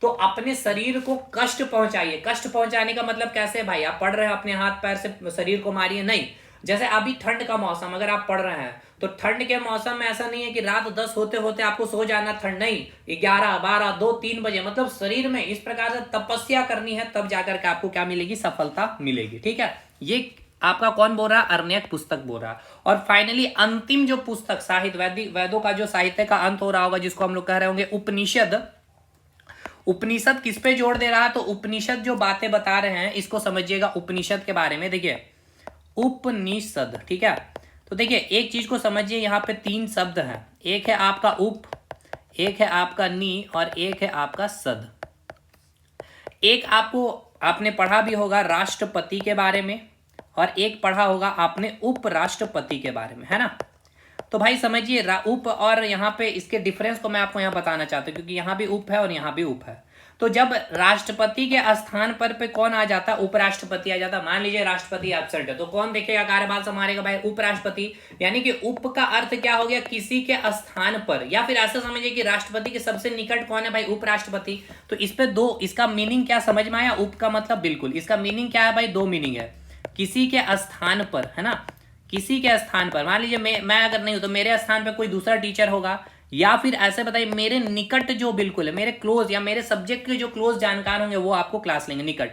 तो अपने शरीर को कष्ट पहुंचाइए। कष्ट पहुंचाने का मतलब कैसे भाई, आप पढ़ रहे हैं अपने हाथ पैर से शरीर को मारिए, नहीं। जैसे अभी ठंड का मौसम अगर आप पढ़ रहे हैं तो ठंड के मौसम में ऐसा नहीं है कि रात 10 होते होते आपको सो जाना, ठंड नहीं, 11, 12, 2, 3 बजे, मतलब शरीर में इस प्रकार से तपस्या करनी है, तब जाकर के आपको क्या मिलेगी, सफलता मिलेगी, ठीक है। ये आपका कौन बोल रहा है, अरण्यक पुस्तक बोल रहा है। और फाइनली अंतिम जो पुस्तक साहित्य, वेदों का जो साहित्य का अंत हो रहा होगा, जिसको हम लोग कह रहे होंगे उपनिषद। उपनिषद किस पे जोड़ दे रहा है, तो उपनिषद जो बातें बता रहे हैं इसको समझिएगा। उपनिषद के बारे में देखिए, उपनिषद, ठीक है, तो देखिए एक चीज को समझिए, यहाँ पे 3 शब्द हैं, एक है आपका उप, एक है आपका नी और एक है आपका सद। एक आपने पढ़ा भी होगा राष्ट्रपति के बारे में और एक पढ़ा होगा आपने उपराष्ट्रपति के बारे में, है ना। तो भाई समझिए उप और यहाँ पे इसके डिफरेंस को मैं आपको यहाँ बताना चाहता हूँ, क्योंकि यहाँ भी उप है और यहाँ भी उप है। तो जब राष्ट्रपति के स्थान पर पे कौन आ जाता, उपराष्ट्रपति आ जाता। मान लीजिए राष्ट्रपति एब्सेंट है तो कौन देखेगा, कार्यभार संभालेगा भाई, उपराष्ट्रपति। यानी कि उप का अर्थ क्या हो गया, किसी के स्थान पर, या फिर ऐसा समझिए कि राष्ट्रपति के सबसे निकट कौन है भाई, उपराष्ट्रपति। तो इस पे दो, इसका मीनिंग क्या समझ में आया, उप का मतलब बिल्कुल, इसका मीनिंग क्या है भाई, 2 मीनिंग है, किसी के स्थान पर, है ना, किसी के स्थान पर। मान लीजिए मैं अगर नहीं हूं तो मेरे स्थान पर कोई दूसरा टीचर होगा, या फिर ऐसे बताइए मेरे निकट जो बिल्कुल है, मेरे क्लोज या मेरे सब्जेक्ट के जो क्लोज जानकार होंगे वो आपको क्लास लेंगे, निकट।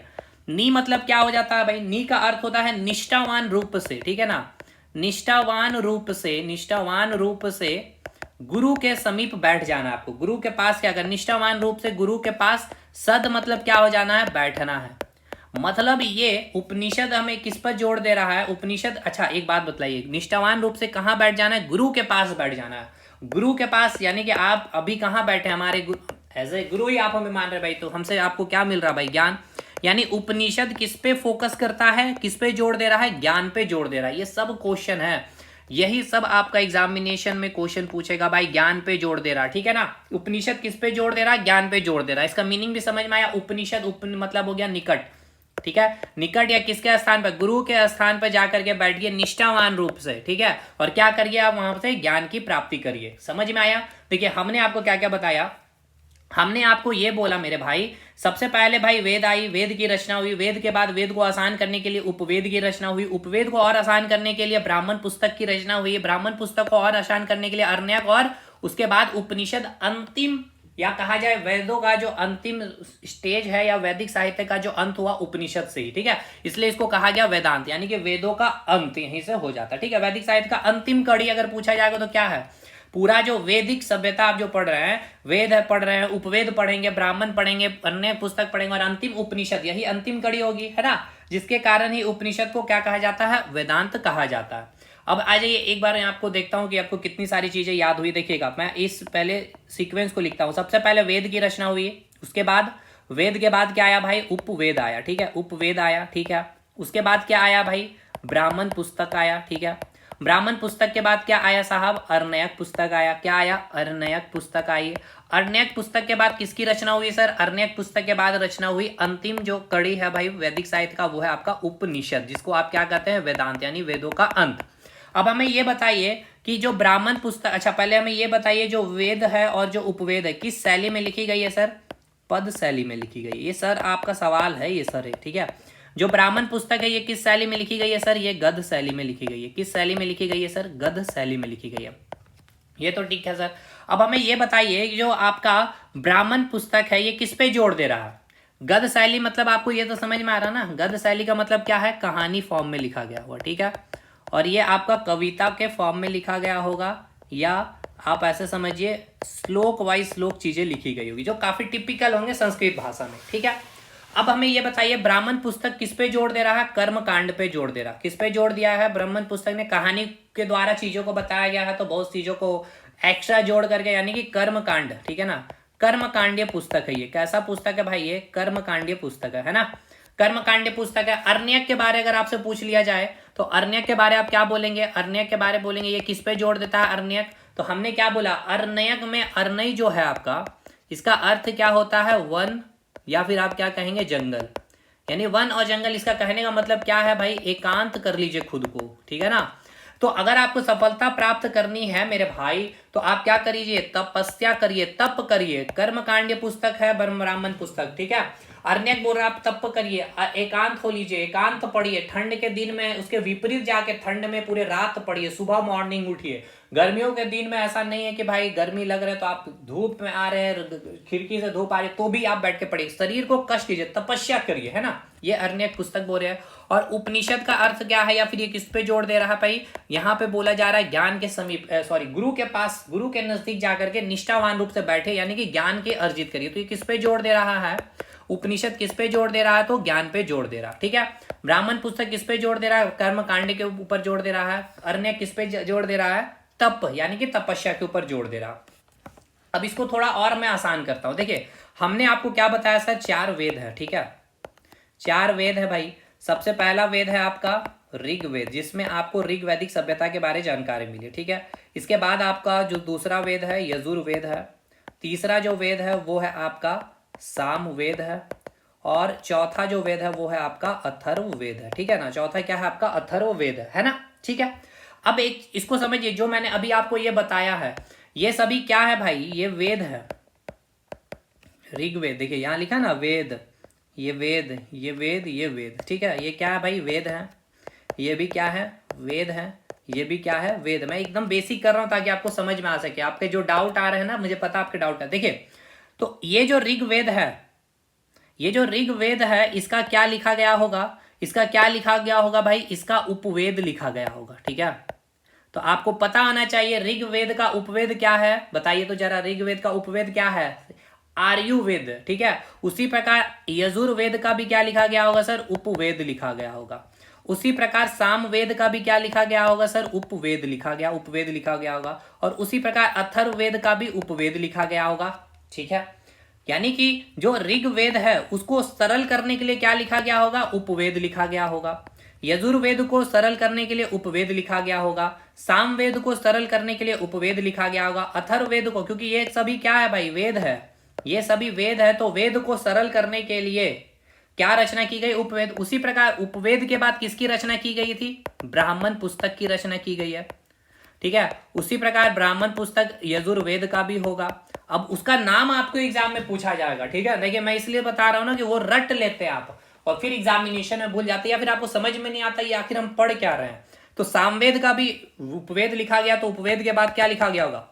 नी मतलब क्या हो जाता है भाई, नी का अर्थ होता है निष्ठावान रूप से, ठीक है ना, निष्ठावान रूप से गुरु के समीप बैठ जाना, आपको गुरु के पास क्या करना, निष्ठावान रूप से गुरु के पास। सद मतलब क्या हो जाना है, बैठना है। मतलब ये उपनिषद हमें किस पर जोड़ दे रहा है? उपनिषद, अच्छा एक बात बतलाइए, निष्ठावान रूप से कहाँ बैठ जाना है? गुरु के पास बैठ जाना है। गुरु के पास, यानी कि आप अभी कहाँ बैठे? हमारे गुरु, एज ए गुरु ही आप हमें मान रहे भाई, तो हमसे आपको क्या मिल रहा भाई? ज्ञान। यानी उपनिषद किस पे फोकस करता है, किस पे जोड़ दे रहा है? ज्ञान पे जोड़ दे रहा है। ये सब क्वेश्चन है, यही सब आपका एग्जामिनेशन में क्वेश्चन पूछेगा भाई, ज्ञान पे जोड़ दे रहा है, ठीक है ना। उपनिषद किस पे जोड़ दे रहा है? ज्ञान पे जोड़ दे रहा है। इसका मीनिंग भी समझ में आया? उपनिषद मतलब हो गया निकट, ठीक है। निकट या किसके स्थान पर? गुरु के स्थान पर जाकर के बैठिए निष्ठावान रूप से, ठीक है। और क्या करिए आप? वहां से ज्ञान की प्राप्ति करिए। समझ में आया? देखिए हमने आपको क्या क्या बताया। हमने आपको ये बोला मेरे भाई, सबसे पहले भाई वेद आई, वेद की रचना हुई, वेद के बाद वेद को आसान करने के लिए उपवेद की रचना हुई, उपवेद को और आसान करने के लिए ब्राह्मण पुस्तक की रचना हुई, ब्राह्मण पुस्तक को और आसान करने के लिए अरण्यक, और उसके बाद उपनिषद अंतिम, या कहा जाए वेदों का जो अंतिम स्टेज है, या वैदिक साहित्य का जो अंत हुआ उपनिषद से ही, ठीक है। इसलिए इसको कहा गया वेदांत, यानी कि वेदों का अंत यहीं से हो जाता है, ठीक है। वैदिक साहित्य का अंतिम कड़ी अगर पूछा जाएगा तो क्या है? पूरा जो वैदिक सभ्यता आप जो पढ़ रहे हैं, वेद पढ़ रहे हैं, उपवेद पढ़ेंगे, ब्राह्मण पढ़ेंगे, अन्य पुस्तक पढ़ेंगे, और अंतिम उपनिषद, यही अंतिम कड़ी होगी, है ना। जिसके कारण ही उपनिषद को क्या कहा जाता है? वेदांत कहा जाता है। अब आ जाइए एक बार मैं आपको देखता हूं कि आपको कितनी सारी चीजें याद हुई। देखिएगा मैं इस पहले सीक्वेंस को लिखता हूं। सबसे पहले वेद की रचना हुई, उसके बाद वेद के बाद क्या आया भाई? उपवेद आया, ठीक है। उपवेद आया, ठीक है। उसके बाद क्या आया भाई? ब्राह्मण पुस्तक आया, ठीक है। ब्राह्मण पुस्तक के बाद क्या आया साहब? अरण्यक पुस्तक आया। क्या आया? अरण्यक पुस्तक आई। अरण्यक पुस्तक के बाद किसकी रचना हुई सर? अरण्यक पुस्तक के बाद रचना हुई अंतिम जो कड़ी है भाई वैदिक साहित्य का, वो है आपका उपनिषद, जिसको आप क्या कहते हैं? वेदांत, यानी वेदों का अंत। अब हमें ये बताइए कि जो ब्राह्मण पुस्तक, अच्छा पहले हमें ये बताइए जो वेद है और जो उपवेद है किस शैली में लिखी गई है सर? पद शैली में लिखी गई है। ये सर आपका सवाल है ये सर, ठीक है। जो ब्राह्मण पुस्तक है ये किस शैली में लिखी गई है सर? ये गद्य शैली में लिखी गई है। किस शैली में लिखी गई है सर? गद्य शैली में लिखी गई है। ये तो ठीक है सर। अब हमें ये बताइए कि जो आपका ब्राह्मण पुस्तक है ये किस पे जोड़ दे रहा है? गद्य शैली मतलब आपको ये तो समझ में आ रहा ना, गद्य शैली का मतलब क्या है? कहानी फॉर्म में लिखा गया हुआ, ठीक है। और ये आपका कविता के फॉर्म में लिखा गया होगा, या आप ऐसे समझिए श्लोक वाइज श्लोक चीजें लिखी गई होगी, जो काफी टिपिकल होंगे संस्कृत भाषा में, ठीक है। अब हमें ये बताइए ब्राह्मण पुस्तक किस पे जोड़ दे रहा है? कर्म कांड पे जोड़ दे रहा है। किस पे जोड़ दिया है? ब्राह्मण पुस्तक ने कहानी के द्वारा चीजों को बताया गया है, तो बहुत चीजों को एक्स्ट्रा जोड़ करके, यानी कि कर्म कांड, ठीक है ना। कर्म कांडीय पुस्तक है ये। कैसा पुस्तक है भाई? ये कर्म कांडीय पुस्तक है ना। कर्म कांडीय पुस्तक है। अरण्यक के बारे अगर आपसे पूछ लिया जाए तो अरण्यक के बारे आप क्या बोलेंगे? अरण्यक के बारे बोलेंगे ये किस पे जोड़ देता है? अरण्यक। तो हमने क्या बोला? अरण्यक में अरण्य जो है आपका, इसका अर्थ क्या होता है? वन, या फिर आप क्या कहेंगे? जंगल। यानी वन और जंगल, इसका कहने का मतलब क्या है भाई? एकांत कर लीजिए खुद को, ठीक है ना। तो अगर आपको सफलता प्राप्त करनी है मेरे भाई, तो आप क्या करिए? तपस्या करिए, तप करिए। कर्मकांड पुस्तक है ब्राह्मण पुस्तक, ठीक है। अरण्यक बोल रहा आप तप करिए, एकांत हो लीजिए, एकांत पढ़िए। ठंड के दिन में उसके विपरीत जाके ठंड में पूरे रात पढ़िए, सुबह मॉर्निंग उठिए। गर्मियों के दिन में ऐसा नहीं है कि भाई गर्मी लग रहा है तो आप धूप में आ रहे हैं, खिड़की से धूप आ रही है तो भी आप बैठ के पढ़िए। शरीर को कष्ट दीजिए, तपस्या करिए, है ना। ये अरण्यक पुस्तक बोल रहे हैं। और उपनिषद का अर्थ क्या है, या फिर ये किस पे जोड़ दे रहा है भाई? यहाँ पे बोला जा रहा है ज्ञान के समीप, सॉरी गुरु के पास, गुरु के नजदीक जाकर के निष्ठावान रूप से बैठे, यानी कि ज्ञान के अर्जित करिए। तो ये किस पे जोड़ दे रहा है? उपनिषद किस पे जोड़ दे रहा है? तो ज्ञान पे जोड़ दे रहा, ठीक है। ब्राह्मण पुस्तक किस पे जोड़ दे रहा है? कर्म कांड के ऊपर जोड़ दे रहा है। अरण्यक किस पे जोड़ दे रहा है? तप, यानी कि तपस्या के ऊपर जोड़ दे रहा। अब इसको थोड़ा और मैं आसान करता हूं। देखिए हमने आपको क्या बताया सर? 4 वेद है, ठीक है। 4 वेद है भाई। सबसे पहला वेद है आपका ऋग्वेद, जिसमें आपको ऋग वैदिक सभ्यता के बारे जानकारी मिली, ठीक है। इसके बाद आपका जो दूसरा वेद है यजुर्वेद है। तीसरा जो वेद है वो है आपका सामवेद है। और चौथा जो वेद है वो है आपका अथर्ववेद है, ठीक है ना। चौथा क्या है आपका? अथर्ववेद है ना, ठीक है। अब एक इसको समझिए, जो मैंने अभी आपको ये बताया है ये सभी क्या है भाई? ये वेद है। ऋग्वेद, देखिए यहां लिखा ना वेद, ये वेद, ये वेद, ये वेद, ठीक है। ये क्या है भाई? वेद है। ये भी क्या है? वेद है। ये भी क्या है? वेद। मैं एकदम बेसिक कर रहा हूं ताकि आपको समझ में आ सके। आपके जो डाउट आ रहे हैं ना, मुझे पता आपके डाउट है। देखिए तो ये जो ऋग्वेद है, ये जो ऋग्वेद है इसका क्या लिखा गया होगा? इसका क्या लिखा गया होगा भाई? इसका उपवेद लिखा गया होगा, ठीक है। तो आपको पता होना चाहिए ऋग्वेद का उपवेद क्या है। बताइए तो जरा, ऋग्वेद का उपवेद क्या है? आर्युवेद, ठीक है। उसी प्रकार यजुर्वेद का भी क्या लिखा गया होगा सर, उपवेद लिखा गया होगा। उसी प्रकार सामवेद का भी क्या लिखा गया होगा सर, उपवेद लिखा गया होगा। और उसी प्रकार अथर्ववेद का भी उपवेद लिखा गया होगा, ठीक है। यानी कि जो ऋग्वेद है उसको सरल करने के लिए क्या लिखा गया होगा, उपवेद लिखा गया होगा। यजुर्वेद को सरल करने के लिए उपवेद लिखा गया होगा। सामवेद को सरल करने के लिए उपवेद लिखा गया होगा। अथर्ववेद को, क्योंकि ये सभी क्या है भाई, वेद है, ये सभी वेद है, तो वेद को सरल करने के लिए क्या रचना की गई, उपवेद। उसी प्रकार उपवेद के बाद किसकी रचना की गई थी, ब्राह्मण पुस्तक की रचना की गई है, ठीक है। उसी प्रकार ब्राह्मण पुस्तक यजुर्वेद का भी होगा। अब उसका नाम आपको एग्जाम में पूछा जाएगा, ठीक है। देखिए मैं इसलिए बता रहा हूं ना कि वो रट लेते हैं आप और फिर एग्जामिनेशन में भूल जाते हैं, या फिर आपको समझ में नहीं आता ये आखिर हम पढ़ क्या रहे हैं। तो सामवेद का भी उपवेद लिखा गया, तो उपवेद के बाद क्या लिखा गया होगा,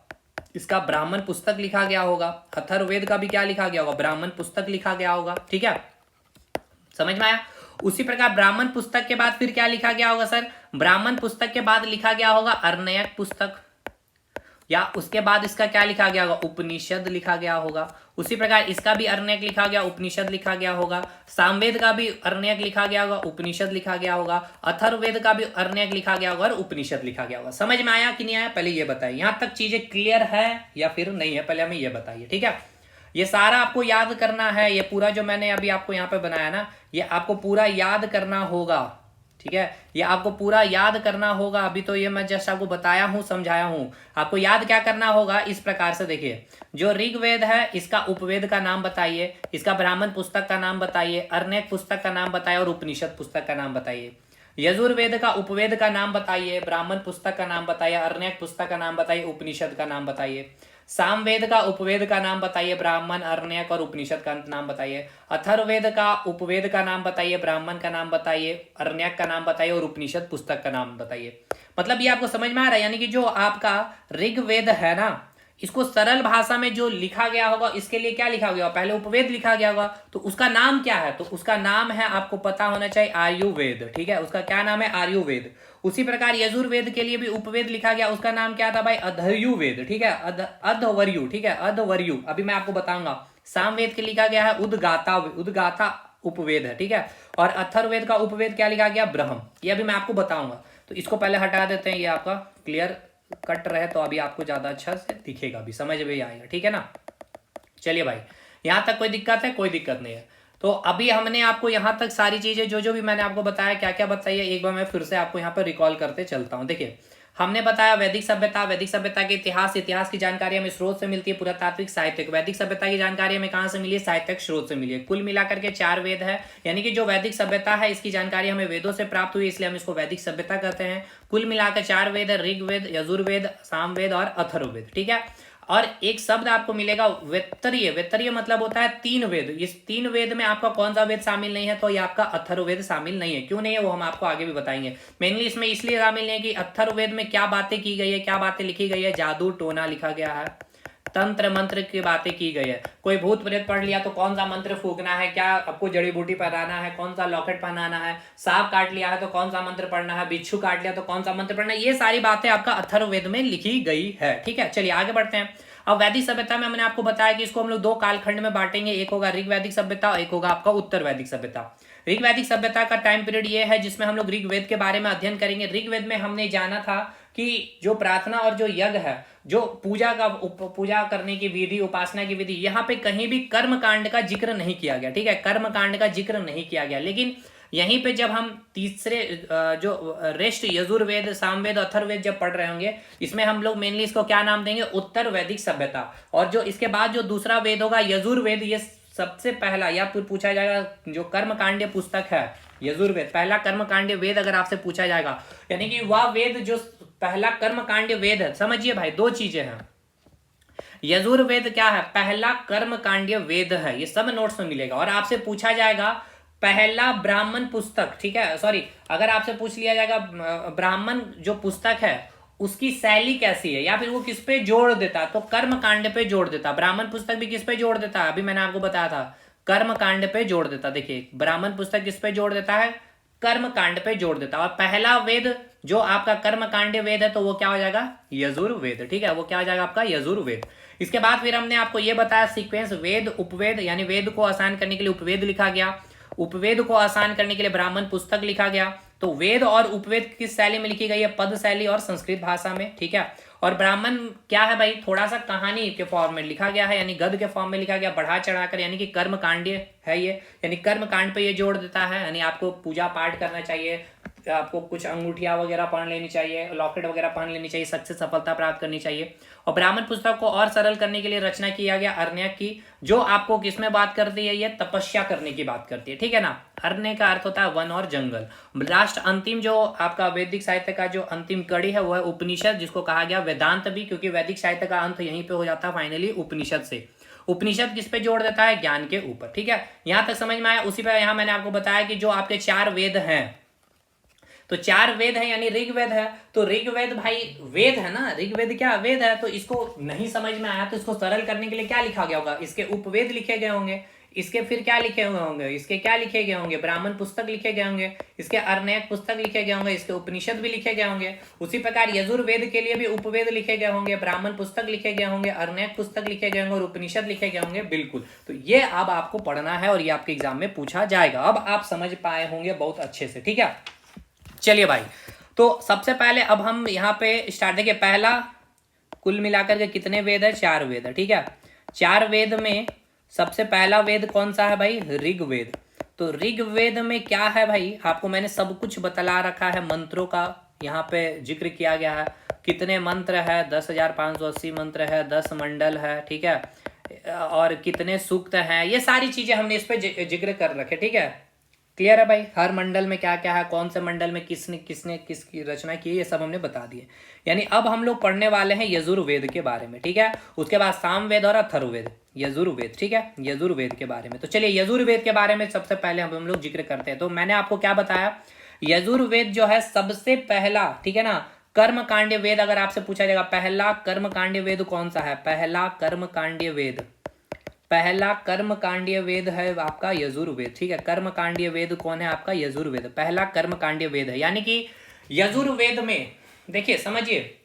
इसका ब्राह्मण पुस्तक लिखा गया होगा। अथर्ववेद का भी क्या लिखा गया होगा, ब्राह्मण पुस्तक लिखा गया होगा, ठीक है, समझ में आया। उसी प्रकार ब्राह्मण पुस्तक के बाद फिर क्या लिखा गया होगा सर, ब्राह्मण पुस्तक के बाद लिखा गया होगा अर्णयक पुस्तक, या उसके बाद इसका क्या लिखा गया होगा, उपनिषद लिखा गया होगा। उसी प्रकार इसका भी अर्णयक लिखा गया, उपनिषद लिखा गया होगा। सामवेद का भी अर्णयक लिखा गया होगा, उपनिषद लिखा गया होगा। अथर्ववेद का भी अर्णयक लिखा गया होगा और उपनिषद लिखा गया होगा। समझ में आया कि नहीं आया, पहले ये बताइए, यहां तक चीजें क्लियर है या फिर नहीं है, पहले हमें ये बताइए, ठीक है। ये सारा आपको याद करना है, ये पूरा जो मैंने अभी आपको यहाँ पे बनाया ना, ये आपको पूरा याद करना होगा, ठीक है। ये आपको पूरा याद करना होगा। अभी तो ये मैं जस्ट आपको बताया हूं, समझाया हूं, आपको याद क्या करना होगा इस प्रकार से। देखिए जो ऋग्वेद है इसका उपवेद का नाम बताइए, इसका ब्राह्मण पुस्तक का नाम बताइए, अर्णयक पुस्तक का नाम बताइए और उपनिषद पुस्तक का नाम बताइए। यजुर्वेद का उपवेद का नाम बताइए, ब्राह्मण पुस्तक का नाम बताइए, अर्णयक पुस्तक का नाम बताइए, उपनिषद का नाम बताइए। सामवेद का उपवेद का नाम बताइए, ब्राह्मण, अर्णयक और उपनिषद का नाम बताइए। अथर्ववेद का उपवेद का नाम बताइए, ब्राह्मण का नाम बताइए, अर्णयक का नाम बताइए और उपनिषद पुस्तक का नाम बताइए। मतलब ये आपको समझ में आ रहा है, यानी कि जो आपका ऋग्वेद है ना, इसको सरल भाषा में जो लिखा गया होगा, इसके लिए क्या लिखा गया होगा, पहले उपवेद लिखा गया होगा, तो उसका नाम क्या है, तो उसका नाम है, आपको पता होना चाहिए, आयुर्वेद, ठीक है। उसका क्या नाम है, आयुर्वेद। उसी प्रकार यजुर्वेद के लिए भी उपवेद लिखा गया, उसका नाम क्या था भाई, अधर्युवेद, ठीक है, अधवर्यु, ठीक है, अधवर्यु। अभी मैं आपको बताऊंगा। सामवेद के लिखा गया है उद्गाता उपवेद है, ठीक है। और अथर्ववेद का उपवेद क्या लिखा गया, ब्रह्म। ये अभी मैं आपको बताऊंगा, तो इसको पहले हटा देते हैं, ये आपका क्लियर कट रहे तो अभी आपको ज्यादा अच्छा से दिखेगा, भी समझ में आएगा, ठीक है ना। चलिए भाई, यहां तक कोई दिक्कत है, कोई दिक्कत नहीं है। तो अभी हमने आपको यहां तक सारी चीजें जो जो भी मैंने आपको बताया, क्या क्या बताइए, एक बार मैं फिर से आपको यहाँ पर रिकॉल करते चलता हूँ। देखिए हमने बताया वैदिक सभ्यता के इतिहास की जानकारी हमें स्रोत से मिलती है, पुरातात्विक साहित्य। वैदिक सभ्यता की जानकारी हमें कहाँ से मिली है, साहित्यिक स्रोत से मिली है। कुल मिलाकर के 4 वेद है, यानी कि जो वैदिक सभ्यता है इसकी जानकारी हमें वेदों से प्राप्त हुई, इसलिए हम इसको वैदिक सभ्यता कहते हैं। कुल मिलाकर 4 वेद है, ऋग्वेद, यजुर्वेद, सामवेद और अथर्ववेद, ठीक है। और एक शब्द आपको मिलेगा वेत्तरीय मतलब होता है 3 वेद। इस 3 वेद में आपका कौन सा वेद शामिल नहीं है, तो ये आपका अथर्ववेद शामिल नहीं है। क्यों नहीं है वो हम आपको आगे भी बताएंगे। मेनली इसमें इसलिए शामिल नहीं है कि अथर्ववेद में क्या बातें की गई है, क्या बातें लिखी गई है, जादू टोना लिखा गया है, तंत्र मंत्र की बातें की गई है। कोई भूत प्रेत पढ़ लिया तो कौन सा मंत्र फूकना है, क्या आपको जड़ी बूटी पहनाना है, कौन सा लॉकेट पहनाना है, सांप काट लिया है तो कौन सा मंत्र पढ़ना है, बिच्छू काट लिया तो कौन सा मंत्र पढ़ना है, ये सारी बातें आपका अथर्ववेद में लिखी गई है, ठीक है। चलिए आगे बढ़ते हैं। अब वैदिक सभ्यता में मैंने आपको बताया कि इसको हम लोग 2 कालखंड में बांटेंगे, एक होगा ऋग्वैदिक सभ्यता, एक होगा आपका उत्तर वैदिक सभ्यता। ऋग्वैदिक सभ्यता का टाइम पीरियड ये है जिसमें हम लोग ऋग्वेद के बारे में अध्ययन करेंगे। ऋग्वेद में हमने जाना था कि जो प्रार्थना और जो यज्ञ है, जो पूजा करने की विधि, उपासना की विधि, यहाँ पे कहीं भी कर्म कांड का जिक्र नहीं किया गया, ठीक है, कर्म कांड का जिक्र नहीं किया गया। लेकिन यहीं पे जब हम तीसरे जो रेस्ट यजुर्वेद, सामवेद, अथर्ववेद जब पढ़ रहे होंगे, इसमें हम लोग मेनली इसको क्या नाम देंगे, उत्तर वैदिक सभ्यता। और जो इसके बाद जो दूसरा वेद होगा यजुर्वेद, ये सबसे पहला, या फिर पूछा जाएगा जो कर्मकांडीय पुस्तक है यजुर्वेद, पहला कर्मकांडीय वेद अगर आपसे पूछा जाएगा, यानी कि वह वेद जो पहला कर्मकांडीय वेद है। समझिए भाई 2 चीजें हैं। यजुर्वेद क्या है, पहला कर्मकांडीय वेद है, ये सब नोट्स में मिलेगा। और आपसे पूछा जाएगा पहला ब्राह्मण पुस्तक, ठीक है, सॉरी, अगर आपसे पूछ लिया जाएगा ब्राह्मण जो पुस्तक है उसकी शैली कैसी है, या फिर वो किस पे जोड़ देता, तो कर्म कांड पे जोड़ देता। ब्राह्मण पुस्तक भी किस पे जोड़ देता है, अभी मैंने आपको बताया था, कर्म कांड पे जोड़ देता। देखिए ब्राह्मण पुस्तक किस पे जोड़ देता है, कर्म कांड पे जोड़ देता। और पहला वेद जो आपका कर्म कांड वेद है तो वो क्या हो जाएगा, यजुर्वेद, ठीक है, वो क्या हो जाएगा आपका यजुर्वेद। इसके बाद फिर हमने आपको ये बताया सीक्वेंस वेद उपवेद, यानी वेद को आसान करने के लिए उपवेद लिखा गया, उपवेद को आसान करने के लिए ब्राह्मण पुस्तक लिखा गया। तो वेद और उपवेद किस शैली में लिखी गई है? पद शैली और संस्कृत भाषा में, ठीक है। और ब्राह्मण क्या है भाई? थोड़ा सा कहानी के फॉर्म में लिखा गया है, यानी गद्य के फॉर्म में लिखा गया, बढ़ा चढ़ाकर, यानी कि कर्म कांडीय है ये, यानी कर्म कांड पे ये जोड़ देता है, यानी आपको पूजा पाठ करना चाहिए, आपको कुछ अंगूठिया वगैरह पहन लेनी चाहिए, लॉकेट वगैरह पहन लेनी चाहिए, सच्चे सफलता प्राप्त करनी चाहिए। और ब्राह्मण पुस्तक को और सरल करने के लिए रचना किया गया अरण्यक की, जो आपको किसमें बात करती है? ये तपस्या करने की बात करती है, ठीक है ना। अरण्य का अर्थ होता है वन और जंगल। लास्ट अंतिम जो आपका वैदिक साहित्य का जो अंतिम कड़ी है वो है उपनिषद, जिसको कहा गया वेदांत भी, क्योंकि वैदिक साहित्य का अंत यहीं पे हो जाता है फाइनली उपनिषद से। उपनिषद किस पे जोड़ देता है? ज्ञान के ऊपर, ठीक है। यहां तक समझ में आया। उसी पे यहां मैंने आपको बताया कि जो आपके 4 वेद हैं, तो 4 वेद है, यानी ऋग्वेद है, तो ऋग्वेद भाई वेद है ना, ऋग्वेद क्या वेद है। तो इसको नहीं समझ में आया तो इसको सरल करने के लिए क्या लिखा गया होगा? इसके उपवेद लिखे गए होंगे, इसके फिर क्या लिखे हुए होंगे? इसके क्या लिखे गए होंगे? ब्राह्मण पुस्तक लिखे गए होंगे, इसके अरण्यक पुस्तक लिखे गए होंगे, इसके उपनिषद भी लिखे गए होंगे। उसी प्रकार यजुर्वेद के लिए भी उपवेद लिखे गए होंगे, ब्राह्मण पुस्तक लिखे गए होंगे, अरण्यक पुस्तक लिखे गए होंगे और उपनिषद लिखे गए होंगे। बिल्कुल, तो ये अब आपको पढ़ना है और ये आपके एग्जाम में पूछा जाएगा। अब आप समझ पाए होंगे बहुत अच्छे से, ठीक है। चलिए भाई, तो सबसे पहले अब हम यहाँ पे स्टार्ट देखिए। पहला कुल मिलाकर के कितने वेद है? 4 वेद है, ठीक है। 4 वेद में सबसे पहला वेद कौन सा है भाई? ऋग्वेद। तो ऋग्वेद में क्या है भाई? आपको मैंने सब कुछ बतला रखा है, मंत्रों का यहाँ पे जिक्र किया गया है। कितने मंत्र है? 10,580 मंत्र है, 10 मंडल है, ठीक है। और कितने सूक्त हैं, ये सारी चीजें हमने इस पे जिक्र कर रखे, ठीक है। क्लियर है भाई? हर मंडल में क्या क्या है, कौन से मंडल में किसने किसने किसकी रचना की, ये सब हमने बता दिए। यानी अब हम लोग पढ़ने वाले हैं यजुर्वेद के बारे में, ठीक है। उसके बाद सामवेद और अथर्ववेद, यजुर्वेद, ठीक है, यजुर्वेद के बारे में। तो चलिए यजुर्वेद के बारे में सबसे पहले हम लोग जिक्र करते हैं। तो मैंने आपको क्या बताया? यजुर्वेद जो है सबसे पहला, ठीक है ना, कर्म कांड्य वेद। अगर आपसे पूछा जाएगा पहला कर्म कांड्य वेद कौन सा है? पहला कर्म कांड्य वेद, पहला कर्म कांडीय वेद है आपका यजुर्वेद, ठीक है। कर्म कांडीय वेद कौन है आपका? यजुर्वेद, पहला कर्म कांडीय वेद है। यानी कि यजुर्वेद में देखिए, समझिए,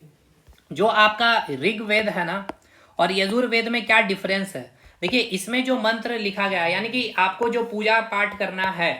जो आपका ऋग्वेद है ना और यजुर्वेद में क्या डिफरेंस है। देखिए, इसमें जो मंत्र लिखा गया है, यानी कि आपको जो पूजा पाठ करना है,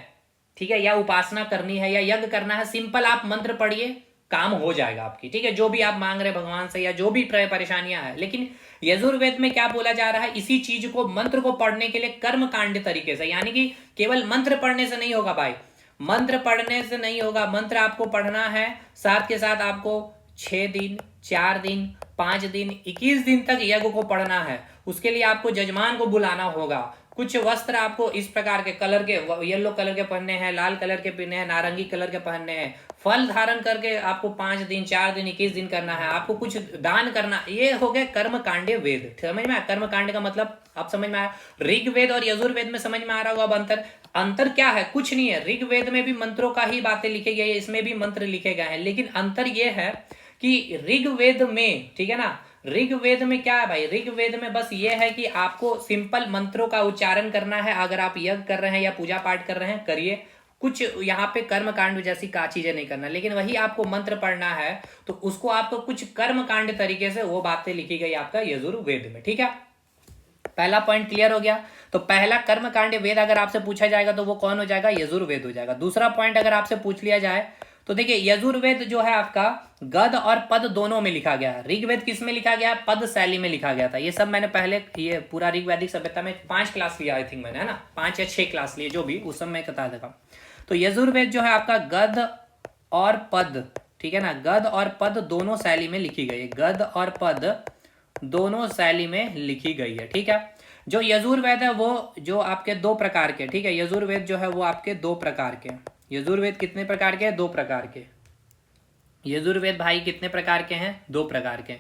ठीक है, या उपासना करनी है या यज्ञ करना है, सिंपल आप मंत्र पढ़िए, काम हो जाएगा आपकी, ठीक है। जो भी आप मांग रहे भगवान से या जो भी परेशानियां हैं। लेकिन यजुर्वेद में क्या बोला जा रहा है? इसी चीज को, मंत्र को पढ़ने के लिए कर्म कांड तरीके से, यानी कि केवल मंत्र पढ़ने से नहीं होगा भाई, मंत्र पढ़ने से नहीं होगा। मंत्र आपको पढ़ना है, साथ के साथ आपको 6 दिन, 4 दिन, 5 दिन, 21 दिन तक यज्ञ को पढ़ना है। उसके लिए आपको जजमान को बुलाना होगा। कुछ वस्त्र आपको इस प्रकार के कलर के, येलो कलर के पहनने हैं, लाल कलर के पहनने हैं, नारंगी कलर के पहनने हैं। फल धारण करके आपको 5 दिन, 4 दिन, 21 दिन करना है। आपको कुछ दान करना, ये हो गए कर्म कांडीय वेद। समझ में आया? कर्म कांड का मतलब आप समझ में आया? ऋग्वेद और यजुर्वेद में समझ में आ रहा होगा। अब अंतर क्या है? कुछ नहीं है। ऋग्वेद में भी मंत्रों का ही बातें लिखी गई है, इसमें भी मंत्र लिखे गए हैं, लेकिन अंतर यह है कि ऋग्वेद में, ठीक है ना, ऋग्वेद में क्या है भाई? ऋग्वेद में बस ये है कि आपको सिंपल मंत्रों का उच्चारण करना है। अगर आप यज्ञ कर रहे हैं या पूजा पाठ कर रहे हैं, करिए। कुछ यहाँ पे कर्म कांड जैसी का चीजें नहीं करना। लेकिन वही आपको मंत्र पढ़ना है तो उसको आपको कुछ कर्म कांड तरीके से वो बातें लिखी गई आपका यजुर्वेद में, ठीक है। पहला पॉइंट क्लियर हो गया। तो पहला कर्म कांड वेद अगर आपसे पूछा जाएगा तो वो कौन हो जाएगा? यजुर्वेद हो जाएगा। दूसरा पॉइंट अगर आपसे पूछ लिया जाए तो देखिए, यजुर्वेद जो है आपका गद और पद दोनों में लिखा गया है। ऋग्वेद किस में लिखा गया? पद शैली में लिखा गया था। ये सब मैंने पहले, ये पूरा ऋग्वैदिक सभ्यता में 5 क्लास लिया, आई थिंक मैंने, है ना, 5 या 6 क्लास लिए, जो भी उस समय बता देगा। तो यजुर्वेद जो है आपका गद और पद, ठीक है ना, गद और पद दोनों शैली में लिखी गई है। गद और पद दोनों शैली में लिखी गई है, ठीक है। जो यजुर्वेद है वो जो आपके 2 प्रकार के, ठीक है, यजुर्वेद जो है वो आपके 2 प्रकार के। यजुर्वेद कितने प्रकार के? 2 प्रकार के। यजुर्वेद भाई कितने प्रकार के हैं? 2 प्रकार के।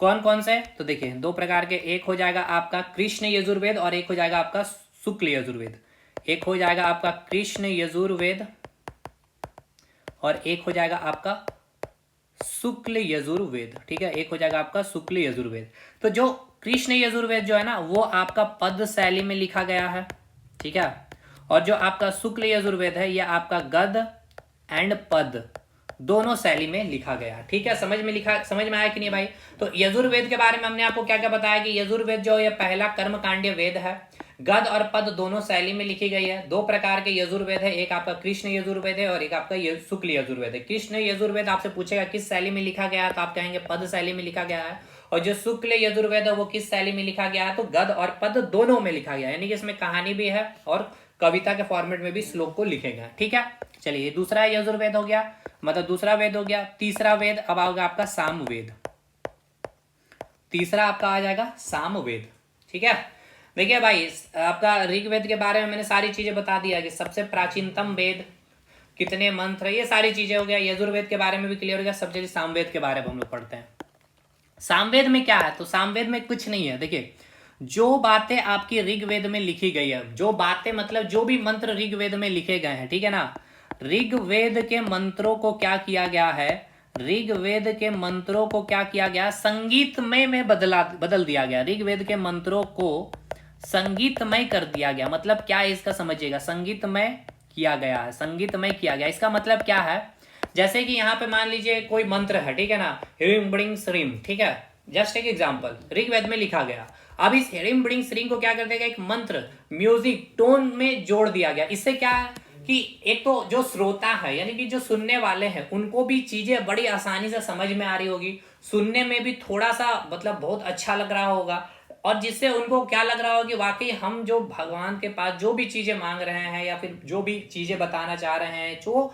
कौन कौन से? तो देखिए 2 प्रकार के। एक हो जाएगा आपका कृष्ण यजुर्वेद और एक हो जाएगा आपका शुक्ल यजुर्वेद। एक हो जाएगा आपका कृष्ण यजुर्वेद और एक हो जाएगा आपका शुक्ल यजुर्वेद, ठीक है, एक हो जाएगा आपका शुक्ल यजुर्वेद। तो जो कृष्ण यजुर्वेद जो है ना वो आपका पद शैली में लिखा गया है, ठीक है, और जो आपका शुक्ल यजुर्वेद है ये आपका गद एंड पद दोनों शैली में लिखा गया। ठीक है, समझ में आया कि नहीं भाई। तो यजुर्वेद के बारे में हमने आपको क्या क्या बताया कि यजुर्वेद जो ये पहला कर्मकांडीय वेद है, गद और पद दोनों शैली में लिखी गई है। दो प्रकार के यजुर्वेद है, एक आपका कृष्ण यजुर्वेद है और एक आपका शुक्ल यजुर्वेद है। कृष्ण यजुर्वेद आपसे पूछेगा किस शैली में लिखा गया है, तो आप कहेंगे पद शैली में लिखा गया है। और जो शुक्ल यजुर्वेद है वो किस शैली में लिखा गया है, तो गद और पद दोनों में लिखा गया है, यानी कि इसमें कहानी भी है और कविता के फॉर्मेट में भी श्लोक को लिखेगा। ठीक है, चलिए दूसरा यजुर्वेद हो गया, मतलब दूसरा वेद हो गया। तीसरा वेद अब आओगे आपका सामवेद। तीसरा आपका आ जाएगा सामवेद। ठीक है, देखिए भाई आपका ऋग्वेद के बारे में मैंने सारी चीजें बता दिया कि सबसे प्राचीनतम वेद, कितने मंत्र, ये सारी चीजें हो गया। यजुर्वेद के बारे में भी क्लियर हो गया। सब चलिए सामवेद के बारे में हम लोग पढ़ते हैं। सामवेद में क्या है, तो सामवेद में कुछ नहीं है। देखिए जो बातें आपकी ऋग्वेद में लिखी गई है, जो बातें मतलब जो भी मंत्र ऋग्वेद में लिखे गए हैं, ठीक है ना, ऋग्वेद के मंत्रों को क्या किया गया है, ऋग्वेद के मंत्रों को क्या किया गया, संगीतमय में बदल दिया गया। ऋग्वेद के मंत्रों को संगीतमय कर दिया गया। मतलब क्या है इसका समझिएगा, संगीतमय किया गया है, संगीतमय किया गया। इसका मतलब क्या है, जैसे कि यहाँ पे मान लीजिए कोई मंत्र है, ठीक है ना, ह्रीम ब्रिंग श्रीम, ठीक है, जस्ट एक एग्जांपल ऋग्वेद में लिखा गया। अब इस ह्रीम ब्रिंग श्रीम को क्या कर देगा, एक मंत्र म्यूजिक टोन में जोड़ दिया गया। इससे क्या है कि एक तो जो श्रोता है यानी कि जो सुनने वाले हैं उनको भी चीजें बड़ी आसानी से समझ में आ रही होगी, सुनने में भी थोड़ा सा मतलब बहुत अच्छा लग रहा होगा, और जिससे उनको क्या लग रहा होगा कि वाकई हम जो भगवान के पास जो भी चीजें मांग रहे हैं या फिर जो भी चीजें बताना चाह रहे हैं जो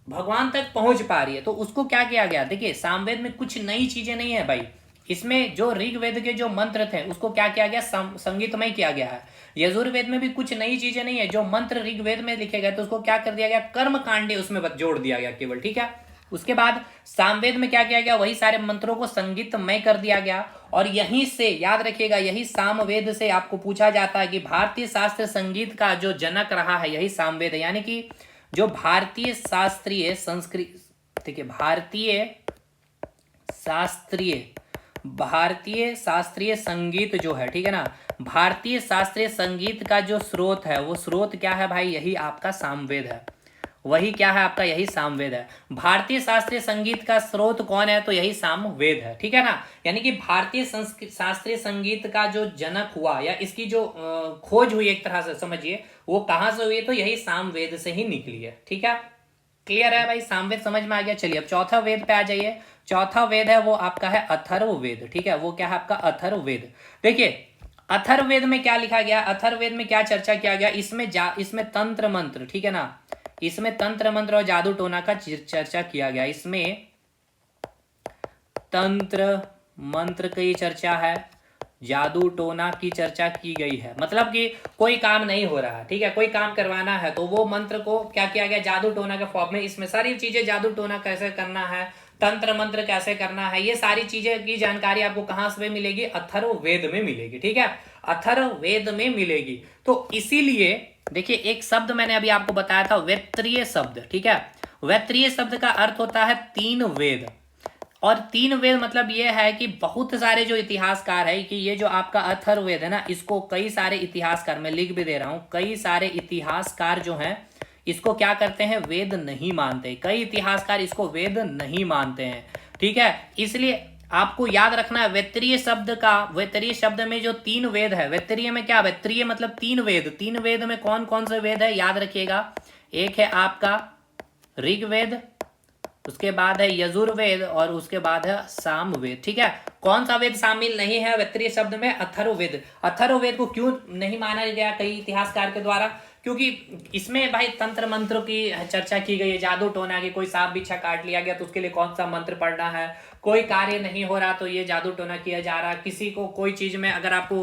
भगवान तक पहुंच पा रही है। तो उसको क्या किया गया, देखिए सामवेद में कुछ नई चीजें नहीं है भाई। इसमें जो ऋग्वेद के जो मंत्र थे उसको क्या किया गया, संगीतमय किया गया है। यजुर्वेद में भी कुछ नई चीजें नहीं है। जो मंत्र ऋग्वेद में लिखे गए तो उसको क्या कर दिया गया, कर्म कांडे उसमें जोड़ दिया गया केवल। ठीक है, उसके बाद सामवेद में क्या किया गया, वही सारे मंत्रों को संगीतमय कर दिया गया। और यहीं से याद रखिएगा, यही सामवेद से आपको पूछा जाता है कि भारतीय शास्त्र संगीत का जो जनक रहा है यही सामवेद है। यानी कि जो भारतीय शास्त्रीय संस्कृत, देखिए भारतीय शास्त्रीय संगीत जो है, ठीक है ना, भारतीय शास्त्रीय संगीत का जो स्रोत है वो स्रोत क्या है भाई, यही आपका सामवेद है। वही क्या है आपका, यही सामवेद है। भारतीय शास्त्रीय संगीत का स्रोत कौन है, तो यही सामवेद है। ठीक है ना, यानी कि भारतीय शास्त्रीय संगीत का जो जनक हुआ या इसकी जो खोज हुई एक तरह से समझिए, वो कहां से हुई, तो यही सामवेद से ही निकली है। ठीक है, क्लियर है भाई, सामवेद समझ में आ गया। चलिए अब चौथा वेद पे आ जाइए। चौथा वेद है वो आपका है अथर्ववेद। ठीक है, वो क्या है आपका अथर्ववेद। देखिए अथर्ववेद में क्या लिखा गया, अथर्ववेद में क्या चर्चा किया गया, इसमें तंत्र मंत्र, ठीक है ना, इसमें तंत्र मंत्र और जादू टोना का चर्चा किया गया। इसमें तंत्र मंत्र की चर्चा है, जादू टोना की चर्चा की गई है। मतलब कि कोई काम नहीं हो रहा है, ठीक है, कोई काम करवाना है तो वो मंत्र को क्या किया गया, जादू टोना के फॉर्म में। इसमें सारी चीजें, जादू टोना कैसे करना है, तंत्र मंत्र कैसे करना है, ये सारी चीजें की जानकारी आपको कहां से मिलेगी, अथर्ववेद में मिलेगी। ठीक है, अथर्ववेद में मिलेगी। तो इसीलिए देखिए एक शब्द मैंने अभी आपको बताया था, वैत्रीय शब्द। ठीक है, वैत्रीय शब्द का अर्थ होता है तीन वेद। और तीन वेद मतलब ये है कि बहुत सारे जो इतिहासकार है कि ये जो आपका अथर्ववेद है ना, इसको कई सारे इतिहासकार, मैं लिख भी दे रहा हूं, कई सारे इतिहासकार जो हैं इसको क्या करते हैं, वेद नहीं मानते। कई इतिहासकार इसको वेद नहीं मानते हैं। ठीक है, इसलिए आपको याद रखना है वैत्रीय शब्द का, वैत्रीय शब्द में जो तीन वेद है, वैत्रीय में क्या, वैत्रीय मतलब तीन वेद। तीन वेद में कौन कौन से वेद है, याद रखिएगा, एक है आपका ऋग्वेद, उसके बाद है यजुर्वेद और उसके बाद है सामवेद। ठीक है, कौन सा वेद शामिल नहीं है वैत्रीय शब्द में, अथर्ववेद। अथर्ववेद को क्यों नहीं माना गया कई इतिहासकार के द्वारा, क्योंकि इसमें भाई तंत्र मंत्रों की चर्चा की गई है, जादू टोना की, कोई सांप बिच्छा काट लिया गया तो उसके लिए कौन सा मंत्र पढ़ना है, कोई कार्य नहीं हो रहा तो ये जादू टोना किया जा रहा है, किसी को कोई चीज में अगर आपको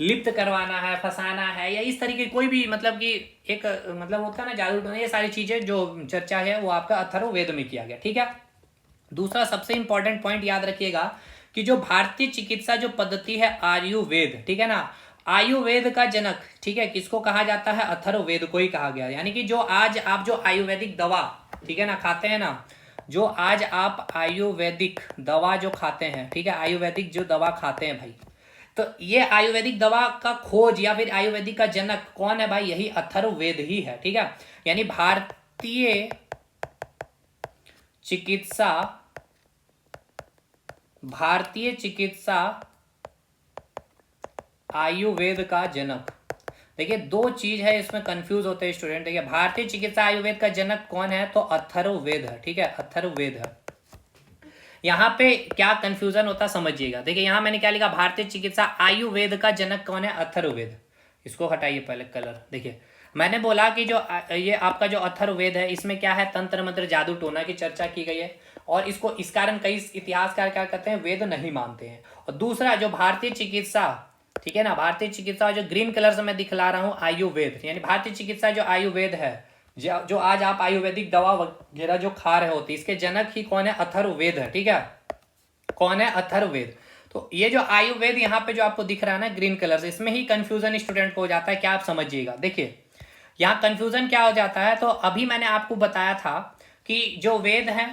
लिप्त करवाना है, फंसाना है, या इस तरीके कोई भी मतलब कि एक मतलब होता है ना जादू टोना, ये सारी चीजें जो चर्चा है वो आपका अथर्ववेद में किया गया। ठीक है, दूसरा सबसे इंपॉर्टेंट पॉइंट याद रखिएगा कि जो भारतीय चिकित्सा जो पद्धति है आयुर्वेद, ठीक है ना, आयुर्वेद का जनक, ठीक है, किसको कहा जाता है, अथर्ववेद को ही कहा गया। यानी कि जो आज आप जो आयुर्वेदिक दवा, ठीक है ना, खाते हैं ना, जो आज आप आयुर्वेदिक दवा जो खाते हैं, ठीक है, आयुर्वेदिक जो दवा खाते हैं भाई, तो ये आयुर्वेदिक दवा का खोज या फिर आयुर्वेदिक का जनक कौन है भाई, यही अथर्ववेद ही है। ठीक है, यानी भारतीय चिकित्सा, भारतीय चिकित्सा आयुर्वेद का जनक। देखिए दो चीज है इसमें कंफ्यूज होते हैं स्टूडेंट। देखिए भारतीय चिकित्सा आयुर्वेद का जनक कौन है, तो अथर्ववेद है, ठीक है, अथर्ववेद है। यहाँ पे क्या कंफ्यूजन होता समझिएगा। देखिए यहाँ मैंने क्या लिखा, भारतीय चिकित्सा आयुर्वेद का जनक कौन है, अथर्ववेद। इसको हटाइए पहले कलर। देखिए मैंने बोला कि जो ये आपका जो अथर्ववेद है इसमें क्या है, तंत्र मंत्र जादू टोना की चर्चा की गई है, और इसको इस कारण कई इतिहासकार क्या कहते हैं, वेद नहीं मानते हैं। और दूसरा जो भारतीय चिकित्सा, ठीक है ना, भारतीय चिकित्सा जो ग्रीन कलर से मैं दिखला रहा हूँ आयुर्वेद, यानी भारतीय चिकित्सा जो आयुर्वेद है, जो आज आप आयुर्वेदिक दवा वगैरह जो खा रहे होते, इसके जनक ही कौन है, अथर्ववेद है, ठीक है। कौन है, अथर्ववेद। तो ये जो आयुर्वेद यहाँ पे जो आपको दिख रहा है ना ग्रीन कलर से, इसमें ही कंफ्यूजन स्टूडेंट को हो जाता है, क्या आप समझिएगा। देखिए यहाँ कंफ्यूजन क्या हो जाता है, तो अभी मैंने आपको बताया था कि जो वेद है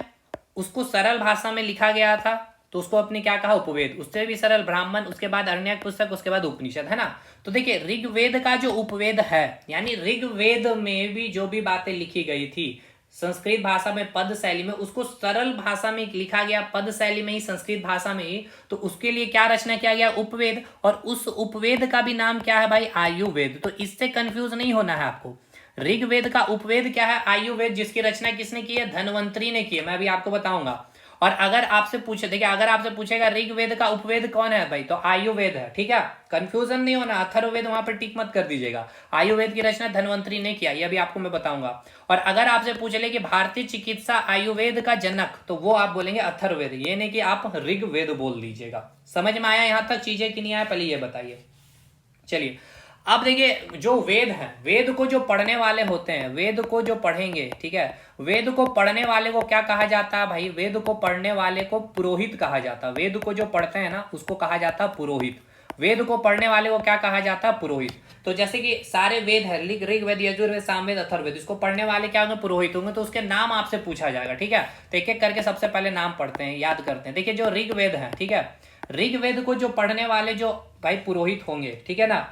उसको सरल भाषा में लिखा गया था, तो उसको अपने क्या कहा, उपवेद। उससे भी सरल ब्राह्मण, उसके बाद अरण्यक पुस्तक, उसके बाद उपनिषद, है ना। तो देखिए ऋग्वेद का जो उपवेद है, यानी ऋग्वेद में भी जो भी बातें लिखी गई थी संस्कृत भाषा में पद शैली में, उसको सरल भाषा में लिखा गया, पद शैली में ही, संस्कृत भाषा में ही। तो उसके लिए क्या रचना किया गया, उपवेद। और उस उपवेद का भी नाम क्या है भाई, आयुर्वेद। तो इससे कंफ्यूज नहीं होना है आपको। ऋग्वेद का उपवेद क्या है, आयुर्वेद, जिसकी रचना किसने की है, धन्वंतरी ने की है। मैं अभी आपको बताऊंगा। और अगर आपसे पूछे, देखिए अगर आपसे पूछेगा ऋग्वेद का उपवेद कौन है भाई, तो आयुर्वेद है, ठीक है। कंफ्यूजन नहीं होना, अथर्ववेद वहां पर टिक मत कर दीजिएगा। आयुर्वेद की रचना धन्वंतरी ने किया, ये भी आपको मैं बताऊंगा। और अगर आपसे पूछ ले कि भारतीय चिकित्सा आयुर्वेद का जनक, तो वो आप बोलेंगे अथर्ववेद, ये नहीं कि आप ऋग्वेद बोल दीजिएगा। समझ में आया यहां तक चीजें कि नहीं आया, पहले ये बताइए। चलिए अब देखिए जो वेद है, वेद को जो पढ़ने वाले होते हैं, वेद को जो पढ़ेंगे, ठीक है, वेद को पढ़ने वाले को क्या कहा जाता है भाई, वेद को पढ़ने वाले को पुरोहित कहा जाता है। वेद को जो पढ़ते हैं ना उसको कहा जाता है पुरोहित। वेद को पढ़ने वाले को क्या कहा जाता है, पुरोहित। तो जैसे कि सारे वेद है, ऋग्वेद, यजुर्वेद, सामवेद, अथर्ववेद, इसको पढ़ने वाले क्या होंगे, पुरोहित होंगे। तो उसके नाम आपसे पूछा जाएगा, ठीक है। तो एक एक करके सबसे पहले नाम पढ़ते हैं, याद करते हैं। देखिए जो ऋग्वेद है, ठीक है, ऋग्वेद को जो पढ़ने वाले जो भाई पुरोहित होंगे, ठीक है ना,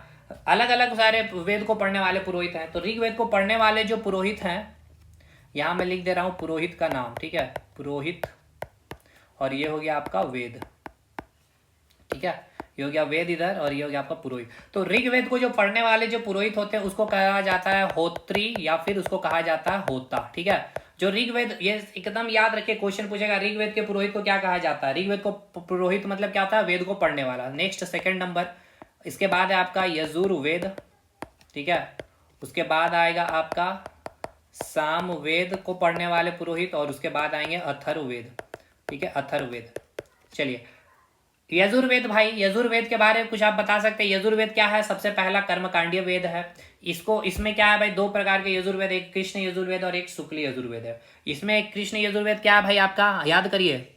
अलग अलग सारे वेद को पढ़ने वाले पुरोहित हैं। तो ऋग्वेद को पढ़ने वाले जो पुरोहित हैं, यहां मैं लिख दे रहा हूं पुरोहित का नाम, ठीक है, पुरोहित। और ये हो गया आपका वेद, ठीक है, ये हो गया वेद इधर, और ये हो गया आपका पुरोहित। तो ऋग्वेद को जो पढ़ने वाले जो पुरोहित होते हैं उसको कहा जाता है होत्री, या फिर उसको कहा जाता है होता, ठीक है। जो ऋग्वेद, ये एकदम याद रखिए, क्वेश्चन पूछेगा ऋग्वेद के पुरोहित को क्या कहा जाता है। ऋग्वेद को पुरोहित मतलब क्या होता है, वेद को पढ़ने वाला। नेक्स्ट सेकंड नंबर, इसके बाद है आपका यजुर्वेद, ठीक है। उसके बाद आएगा आपका सामवेद को पढ़ने वाले पुरोहित, और उसके बाद आएंगे अथर्ववेद, ठीक है, अथर्ववेद। चलिए यजुर्वेद, भाई यजुर्वेद के बारे में कुछ आप बता सकते हैं। यजुर्वेद क्या है, सबसे पहला कर्मकांडीय वेद है। इसको, इसमें क्या है भाई, दो प्रकार के यजुर्वेद, एक कृष्ण यजुर्वेद और एक शुक्ल यजुर्वेद है। इसमें एक कृष्ण यजुर्वेद क्या है भाई आपका, याद करिए,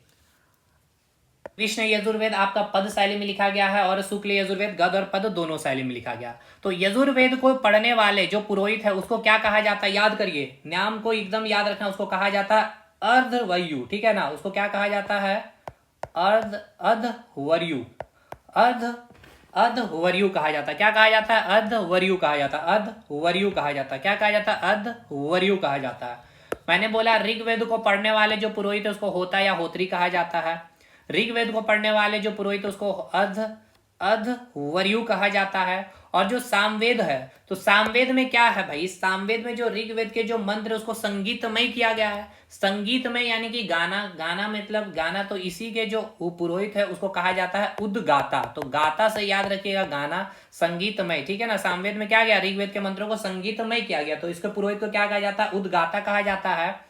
कृष्ण यजुर्वेद आपका पद शैली में लिखा गया है, और शुक्ल यजुर्वेद गद और पद दोनों शैली में लिखा गया। तो यजुर्वेद को पढ़ने वाले जो पुरोहित है उसको क्या कहा जाता है, याद करिए, नाम को एकदम याद रखना, उसको कहा जाता है अर्धवर्यु, ठीक है ना। उसको क्या कहा जाता है, अधवर्यु, अधवर्यु कहा जाता है। क्या कहा जाता है, अधवर्यु कहा जाता है, अधवर्यु कहा जाता है। क्या कहा जाता है, अधवर्यु कहा जाता है। मैंने बोला ऋग्वेद को पढ़ने वाले जो पुरोहित है उसको होता या होत्री कहा जाता है। ऋग्वेद को पढ़ने वाले जो पुरोहित उसको अधवर्यु कहा जाता है। और जो सामवेद है, तो सामवेद में क्या है भाई, सामवेद में जो ऋग्वेद के जो मंत्र उसको संगीतमय किया गया है। संगीतमय यानी कि गाना, गाना मतलब गाना, तो इसी के जो पुरोहित है उसको कहा जाता है उद्गाता। तो गाता से याद रखिएगा, गाना संगीतमय, ठीक है ना। सामवेद में क्या गया, ऋग्वेद के मंत्रों को संगीतमय किया गया, तो इसके पुरोहित को क्या कहा जाता है, उद्गाता कहा जाता है।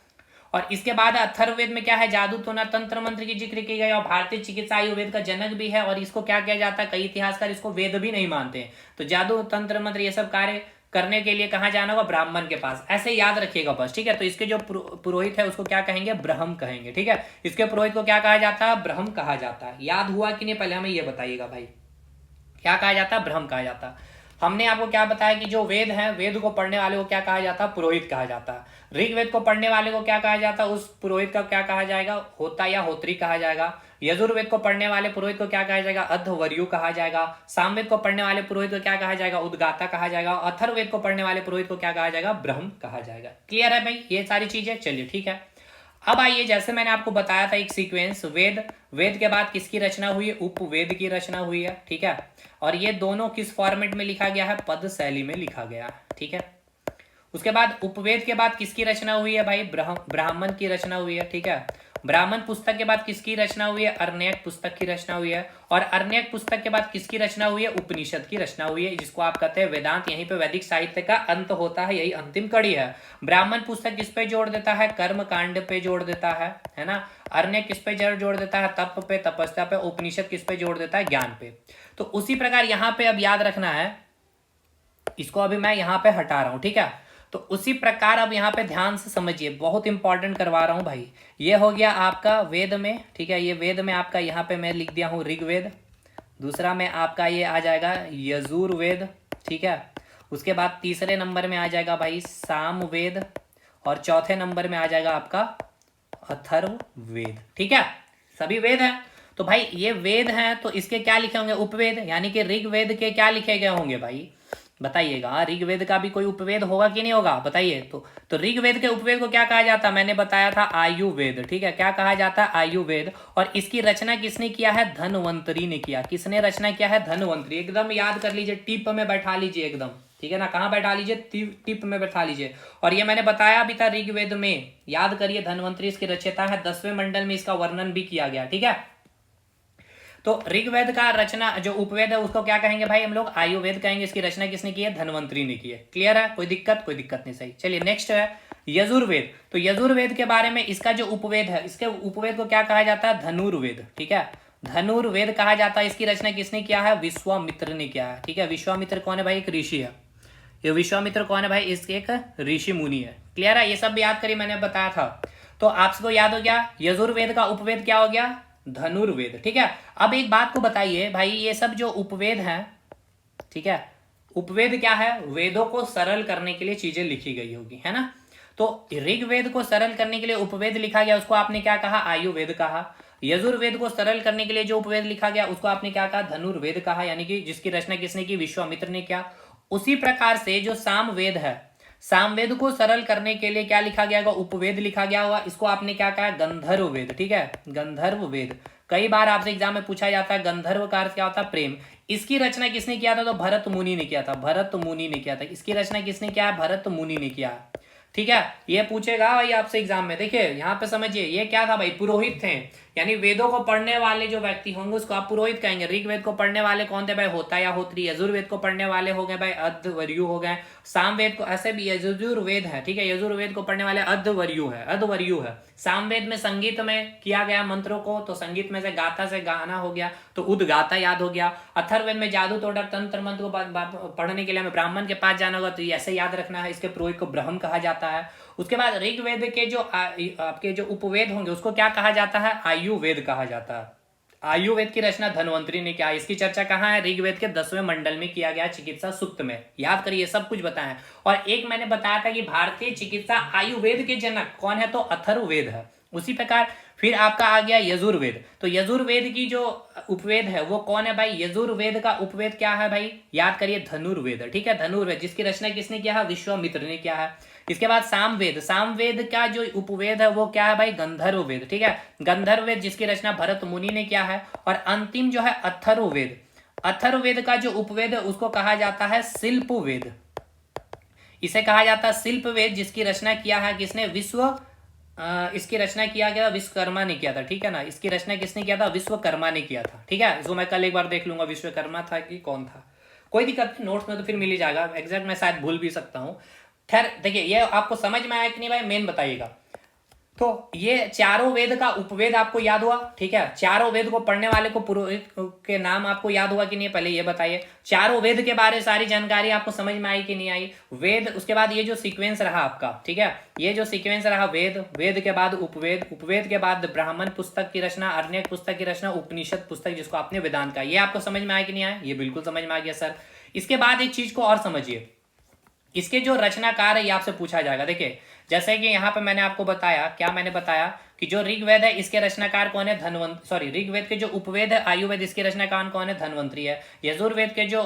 और इसके बाद अथर्ववेद में क्या है, जादू टोना तंत्र मंत्र की जिक्र की गई, और भारतीय चिकित्सा आयुर्वेद का जनक भी है। और इसको क्या किया जाता है, कई इतिहासकार इसको वेद भी नहीं मानते हैं। तो जादू तंत्र मंत्र ये सब कार्य करने के लिए कहाँ जाना होगा, ब्राह्मण के पास। ऐसे याद रखिएगा बस, ठीक है। तो इसके जो पुरोहित है उसको क्या कहेंगे, ब्रह्म कहेंगे, ठीक है। इसके पुरोहित को क्या कहा जाता है, ब्रह्म कहा जाता है। याद हुआ कि नहीं, पहले हमें ये बताइएगा भाई, क्या कहा जाता है, ब्रह्म कहा जाता है। हमने आपको क्या बताया कि जो वेद है, वेद को पढ़ने वाले को क्या कहा जाता है, पुरोहित कहा जाता है। ऋग्वेद को पढ़ने वाले को क्या कहा जाता है, उस पुरोहित का क्या कहा जाएगा, होता या होत्री कहा जाएगा। यजुर्वेद को पढ़ने वाले पुरोहित को क्या कहा जाएगा, अधवर्यु कहा जाएगा। सामवेद को पढ़ने वाले पुरोहित को क्या कहा जाएगा, उद्गाता कहा जाएगा। अथर्ववेद को पढ़ने वाले पुरोहित को क्या कहा जाएगा, ब्रह्म कहा जाएगा। क्लियर है भाई ये सारी चीजें, चलिए ठीक है। अब आइए, जैसे मैंने आपको बताया था एक सीक्वेंस, वेद, वेद के बाद किसकी रचना हुई है, उपवेद की रचना हुई है, ठीक है। और ये दोनों किस फॉर्मेट में लिखा गया है, पद शैली में लिखा गया है, ठीक है। उसके बाद उपवेद के बाद किसकी रचना हुई है भाई, ब्राह्मण की रचना हुई है, ठीक है। ब्राह्मण पुस्तक के बाद किसकी रचना हुई है, अरण्यक पुस्तक की रचना हुई है। और अरण्यक पुस्तक के बाद किसकी रचना हुई है, उपनिषद की रचना हुई है, जिसको आप कहते हैं वेदांत। यहीं पे वैदिक साहित्य का अंत होता है, यही अंतिम कड़ी है। ब्राह्मण पुस्तक किस पे जोड़ देता है, कर्म कांड पे जोड़ देता है ना। अरण्यक किस पे जोड़ देता है, तप पे, तपस्या पे। उपनिषद किस पे जोड़ देता है, ज्ञान पे। तो उसी प्रकार यहाँ पे अब याद रखना है, इसको अभी मैं यहाँ पे हटा रहा हूँ, ठीक है। तो उसी प्रकार अब यहाँ पे ध्यान से समझिए, बहुत इंपॉर्टेंट करवा रहा हूँ भाई। ये हो गया आपका वेद में, ठीक है। ये वेद में आपका यहाँ पे मैं लिख दिया हूँ ऋग्वेद। दूसरा में आपका ये आ जाएगा यजुर्वेद, ठीक है। उसके बाद तीसरे नंबर में आ जाएगा भाई सामवेद। और चौथे नंबर में आ जाएगा आपका अथर्ववेद, ठीक है। सभी वेद हैं। तो भाई ये वेद हैं, तो इसके क्या लिखे होंगे, उपवेद। यानी कि ऋग्वेद के क्या लिखे गए होंगे भाई, बताइएगा। ऋग्वेद का भी कोई उपवेद होगा कि नहीं होगा, बताइए। तो ऋग्वेद के उपवेद को क्या कहा जाता है, मैंने बताया था आयुर्वेद, ठीक है। क्या कहा जाता है, आयुर्वेद। और इसकी रचना किसने किया है, धन्वंतरी ने किया। किसने रचना किया है, धन्वंतरी। एकदम याद कर लीजिए, टिप में बैठा लीजिए एकदम, ठीक है ना। कहाँ बैठा लीजिए, टिप में बैठा लीजिए। और ये मैंने बताया भी था ऋग्वेद में, याद करिए। धन्वंतरी इसकी रचयिता है, 10वें मंडल में इसका वर्णन भी किया गया, ठीक है। तो ऋग्वेद का रचना जो उपवेद है उसको क्या कहेंगे भाई, हम लोग आयुर्वेद कहेंगे। इसकी रचना किसने की है, धन्वंतरी ने की है। क्लियर है, कोई दिक्कत, कोई दिक्कत नहीं, सही। चलिए नेक्स्ट है यजुर्वेद। तो यजुर्वेद के बारे में, इसका जो उपवेद है, इसके उपवेद को क्या कहा जाता है, धनुर्वेद, ठीक है। धनुर्वेद कहा जाता है। इसकी रचना किसने किया है, विश्वामित्र ने किया है, ठीक है। विश्वामित्र कौन है भाई, एक ऋषि है। ये विश्वामित्र कौन है भाई, इसके एक ऋषि मुनि है। क्लियर है, ये सब याद करिए, मैंने बताया था। तो आपको याद हो गया, यजुर्वेद का उपवेद क्या हो गया, धनुर्वेद, ठीक है। अब एक बात को बताइए भाई, ये सब जो उपवेद हैं, ठीक है। उपवेद क्या है, वेदों को सरल करने के लिए चीजें लिखी गई होगी, है ना। तो ऋग्वेद को सरल करने के लिए उपवेद लिखा गया, उसको आपने क्या कहा, आयुर्वेद कहा। यजुर्वेद को सरल करने के लिए जो उपवेद लिखा गया, उसको आपने क्या कहा, धनुर्वेद कहा। यानी कि जिसकी रचना किसने की, विश्वामित्र ने किया। उसी प्रकार से जो सामवेद है, सामवेद को सरल करने के लिए क्या लिखा गया होगा, उपवेद लिखा गया होगा। इसको आपने क्या कहा, गंधर्व वेद, ठीक है। गंधर्व वेद। कई बार आपसे एग्जाम में पूछा जाता है, गंधर्व का अर्थ क्या होता है, प्रेम। इसकी रचना किसने किया था, तो भरत मुनि ने किया था। भरत मुनि ने किया था। इसकी रचना किसने किया है, भरत मुनि ने किया है, ठीक है। ये पूछेगा भाई आपसे एग्जाम में। देखिए यहाँ पे समझिए, ये क्या था भाई, पुरोहित थे। यानी वेदों को पढ़ने वाले जो व्यक्ति होंगे उसको आप पुरोहित कहेंगे। ऋग्वेद को पढ़ने वाले कौन थे भाई, होता या होत्री। यजुर्वेद को पढ़ने वाले हो गए भाई अध्वर्यु हो गए। सामवेद को, ऐसे भी यजुर्वेद है, ठीक है। यजुर्वेद को पढ़ने वाले अध्वर्यु है, अध्वर्यु है। सामवेद में संगीत में किया गया मंत्रों को, तो संगीत में से गाथा से गाना हो गया, तो उद्गाता याद हो गया। अथर्ववेद में जादू टोटक तंत्र मंत्र को पढ़ने के लिए हमें ब्राह्मण के पास जाना होगा, तो ऐसे याद रखना है, इसके पुरोहित को ब्रह्म कहा जाता है। उसके बाद ऋग्वेद के जो आपके जो उपवेद होंगे उसको क्या कहा जाता है, आयुर्वेद कहा जाता है। आयुर्वेद की रचना धन्वंतरी ने किया। इसकी चर्चा कहाँ है, ऋग्वेद के 10वें मंडल में किया गया, चिकित्सा सूक्त में। याद करिए, सब कुछ बताया। और एक मैंने बताया था कि भारतीय चिकित्सा आयुर्वेद के जनक कौन है, तो अथर्ववेद है। उसी प्रकार फिर आपका आ गया यजुर्वेद। तो यजुर्वेद की जो उपवेद है वो कौन है भाई, यजुर्वेद का उपवेद क्या है भाई, याद करिए, धनुर्वेद, ठीक है। धनुर्वेद, जिसकी रचना किसने किया है, विश्वामित्र ने किया है। इसके बाद सामवेद। सामवेद का जो उपवेद है वो क्या है भाई, गंधर्ववेद, ठीक है। गंधर्ववेद, जिसकी रचना भरत मुनि ने किया है। और अंतिम जो है अथर्ववेद। अथर्ववेद का जो उपवेद है उसको कहा जाता है शिल्पवेद। इसे कहा जाता है शिल्पवेद, जिसकी रचना किया है किसने, इसकी रचना किया गया विश्वकर्मा ने किया था, ठीक है ना। इसकी रचना किसने किया था, विश्वकर्मा ने किया था, ठीक है। इसको मैं कल एक बार देख लूंगा विश्वकर्मा था कि कौन था, कोई दिक्कत नहीं, नोट्स में तो फिर मिल ही जाएगा। एग्जैक्ट मैं शायद भूल भी सकता हूँ। खैर देखिए, ये आपको समझ में आया कि नहीं भाई, मेन बताइएगा। तो ये चारों वेद का उपवेद आपको याद हुआ, ठीक है। चारों वेद को पढ़ने वाले को पुरोहित के नाम आपको याद हुआ कि नहीं, पहले ये बताइए। चारों वेद के बारे सारी जानकारी आपको समझ में आई कि नहीं आई, वेद। उसके बाद ये जो सीक्वेंस रहा आपका, ठीक है, ये जो सीक्वेंस रहा, वेद, वेद के बाद उपवेद, उपवेद के बाद ब्राह्मण पुस्तक की रचना, अरण्यक पुस्तक की रचना, उपनिषद पुस्तक जिसको आपने वेदांत का, ये आपको समझ में आया कि नहीं आया, ये बिल्कुल समझ में आ गया सर। इसके बाद एक चीज को और समझिए, इसके जो रचनाकार है ये आपसे पूछा जाएगा। देखिए जैसे कि यहाँ पे मैंने आपको बताया, क्या मैंने बताया कि जो ऋग्वेद है इसके रचनाकार कौन है, ऋग्वेद के जो उपवेद है आयुर्वेद, इसके रचनाकार कौन है, धन्वंतरी है। यजुर्वेद के जो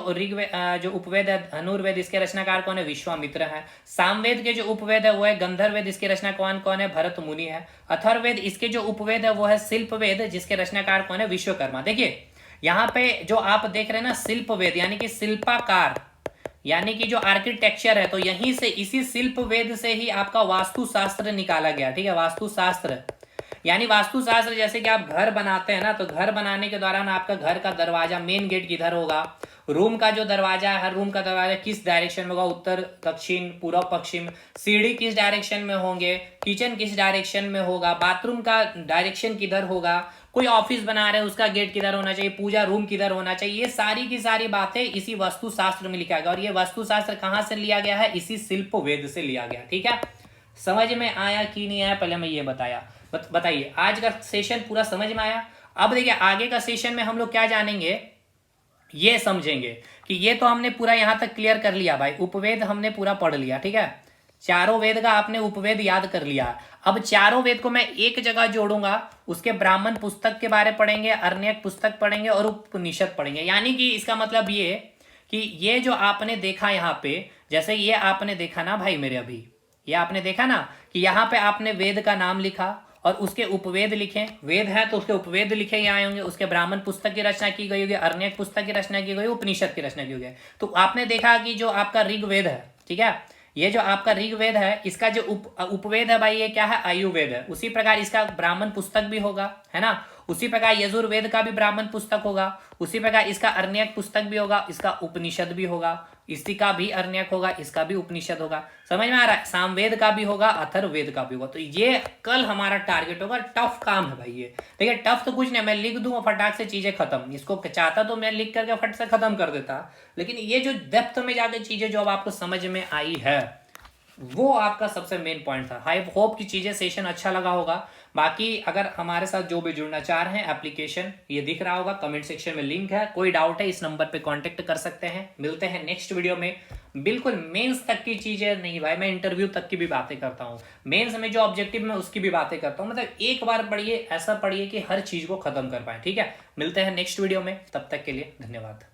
जो उपवेद है धनुर्वेद, इसके रचनाकार कौन है, विश्वामित्र है। सामवेद के जो उपवेद है वो है गंधर्वेद, इसके रचनाकार कौन है, भरत मुनि है। अथर्ववेद इसके जो उपवेद है वो है शिल्पवेद, जिसके रचनाकार कौन है, विश्वकर्मा। देखिए यहाँ पे जो आप देख रहे हैं ना शिल्पवेद यानी कि शिल्पाकार, यानी कि जो आर्किटेक्चर है, तो यहीं से इसी शिल्प वेद से ही आपका वास्तुशास्त्र निकाला गया। ठीक है, वास्तुशास्त्र यानी वास्तुशास्त्र जैसे कि आप घर बनाते हैं ना, तो घर बनाने के दौरान आपका घर का दरवाजा मेन गेट किधर होगा, रूम का जो दरवाजा है हर रूम का दरवाजा किस डायरेक्शन में होगा, उत्तर दक्षिण पूर्व पश्चिम, सीढ़ी किस डायरेक्शन में होंगे, किचन किस डायरेक्शन में होगा, बाथरूम का डायरेक्शन किधर होगा, कोई ऑफिस बना रहे हैं उसका गेट किधर होना चाहिए, पूजा रूम किधर होना चाहिए, ये सारी की सारी बातें इसी वास्तुशास्त्र में लिखा गया। और ये वास्तुशास्त्र कहाँ से लिया गया है, इसी शिल्प वेद से लिया गया। ठीक है, समझ में आया कि नहीं आया, पहले मैं ये बताया बताइए। आज का सेशन पूरा समझ में आया। अब देखिए आगे का सेशन में हम लोग क्या जानेंगे, ये समझेंगे कि ये तो हमने पूरा यहां तक क्लियर कर लिया भाई, उपवेद हमने पूरा पढ़ लिया। ठीक है, चारों वेद का आपने उपवेद याद कर लिया। अब चारों वेद को मैं एक जगह जोड़ूंगा, उसके ब्राह्मण पुस्तक के बारे पढ़ेंगे, अरण्यक पुस्तक पढ़ेंगे और उपनिषद पढ़ेंगे। यानी कि इसका मतलब ये कि ये जो आपने देखा यहाँ पे, जैसे ये आपने देखा ना भाई मेरे, अभी ये आपने देखा ना कि यहाँ पे आपने वेद का नाम लिखा और उसके उपवेद लिखे, वेद है तो उसके उपवेद लिखे ही आए होंगे, उसके ब्राह्मण पुस्तक की रचना की गई होगी, अरण्यक पुस्तक की रचना की गई, उपनिषद की रचना की गई। तो आपने देखा कि जो आपका ऋग्वेद है, ठीक है, ये जो आपका ऋग्वेद है इसका जो उपवेद है भाई, ये क्या है, आयुर्वेद है। उसी प्रकार इसका ब्राह्मण पुस्तक भी होगा, है ना। उसी प्रकार यजुर्वेद का भी ब्राह्मण पुस्तक होगा, उसी प्रकार इसका अरण्यक पुस्तक भी होगा, इसका उपनिषद भी होगा, इसी का भी अरण्यक होगा, इसका भी उपनिषद होगा। समझ में आ रहा है, सामवेद का भी होगा, अथर्ववेद का भी होगा। तो ये कल हमारा टारगेट होगा। टफ काम है भाई ये, देखिए टफ तो कुछ नहीं, मैं लिख दूं फटाक से चीजें खत्म। इसको चाहता तो मैं लिख करके फट से खत्म कर देता, लेकिन ये जो डेप्थ में जाके चीजें जो अब आपको समझ में आई है वो आपका सबसे मेन पॉइंट था। आई होप की चीजें सेशन अच्छा लगा होगा। बाकी अगर हमारे साथ जो भी जुड़ना चाह रहे हैं, एप्लीकेशन ये दिख रहा होगा, कमेंट सेक्शन में लिंक है, कोई डाउट है इस नंबर पे कांटेक्ट कर सकते हैं। मिलते हैं नेक्स्ट वीडियो में। बिल्कुल मेंस तक की चीजें नहीं भाई, मैं इंटरव्यू तक की भी बातें करता हूँ, मेंस में जो ऑब्जेक्टिव में उसकी भी बातें करता हूँ। मतलब एक बार पढ़िए, ऐसा पढ़िए कि हर चीज को खत्म कर पाए। ठीक है, मिलते हैं नेक्स्ट वीडियो में, तब तक के लिए धन्यवाद।